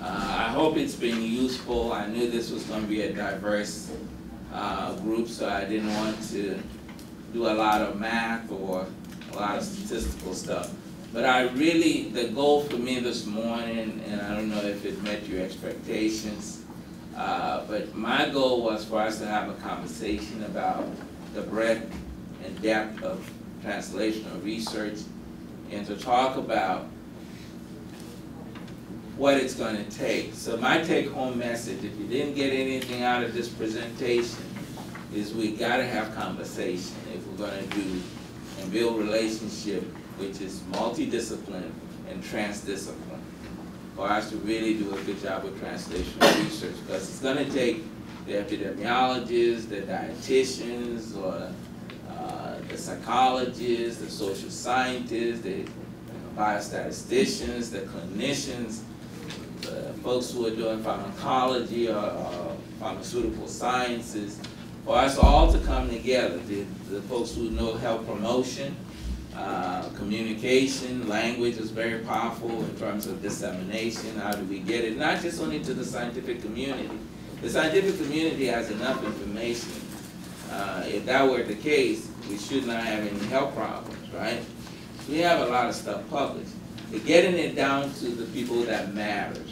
I hope it's been useful. I knew this was going to be a diverse group, so I didn't want to do a lot of math or a lot of statistical stuff. But the goal for me this morning, and I don't know if it met your expectations, but my goal was for us to have a conversation about the breadth and depth of translational research and to talk about what it's going to take. So my take-home message, if you didn't get anything out of this presentation, is we got to have conversation if we're going to do and build relationship, which is multidiscipline and transdiscipline, for us to really do a good job with translational research, because it's going to take the epidemiologists, the dietitians, or the psychologists, the social scientists, the biostatisticians, the clinicians, the folks who are doing pharmacology or pharmaceutical sciences, for us all to come together, the folks who know health promotion, communication, language is very powerful in terms of dissemination. How do we get it? Not just only to the scientific community. The scientific community has enough information. If that were the case, we should not have any health problems, right? We have a lot of stuff published. But getting it down to the people that matters,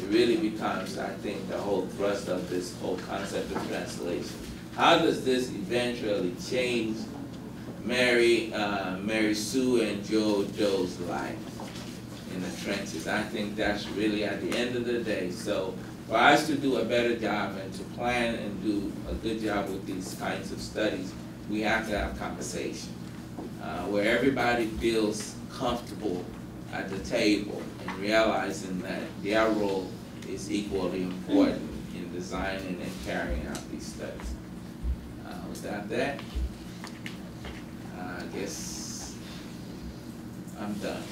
it really becomes, I think, the whole thrust of this whole concept of translation. How does this eventually change Mary Sue and Joe's life in the trenches? I think that's really at the end of the day. So for us to do a better job and to plan and do a good job with these kinds of studies, we have to have conversation, where everybody feels comfortable at the table and realizing that their role is equally important in designing and carrying out these studies. Without that, I guess I'm done.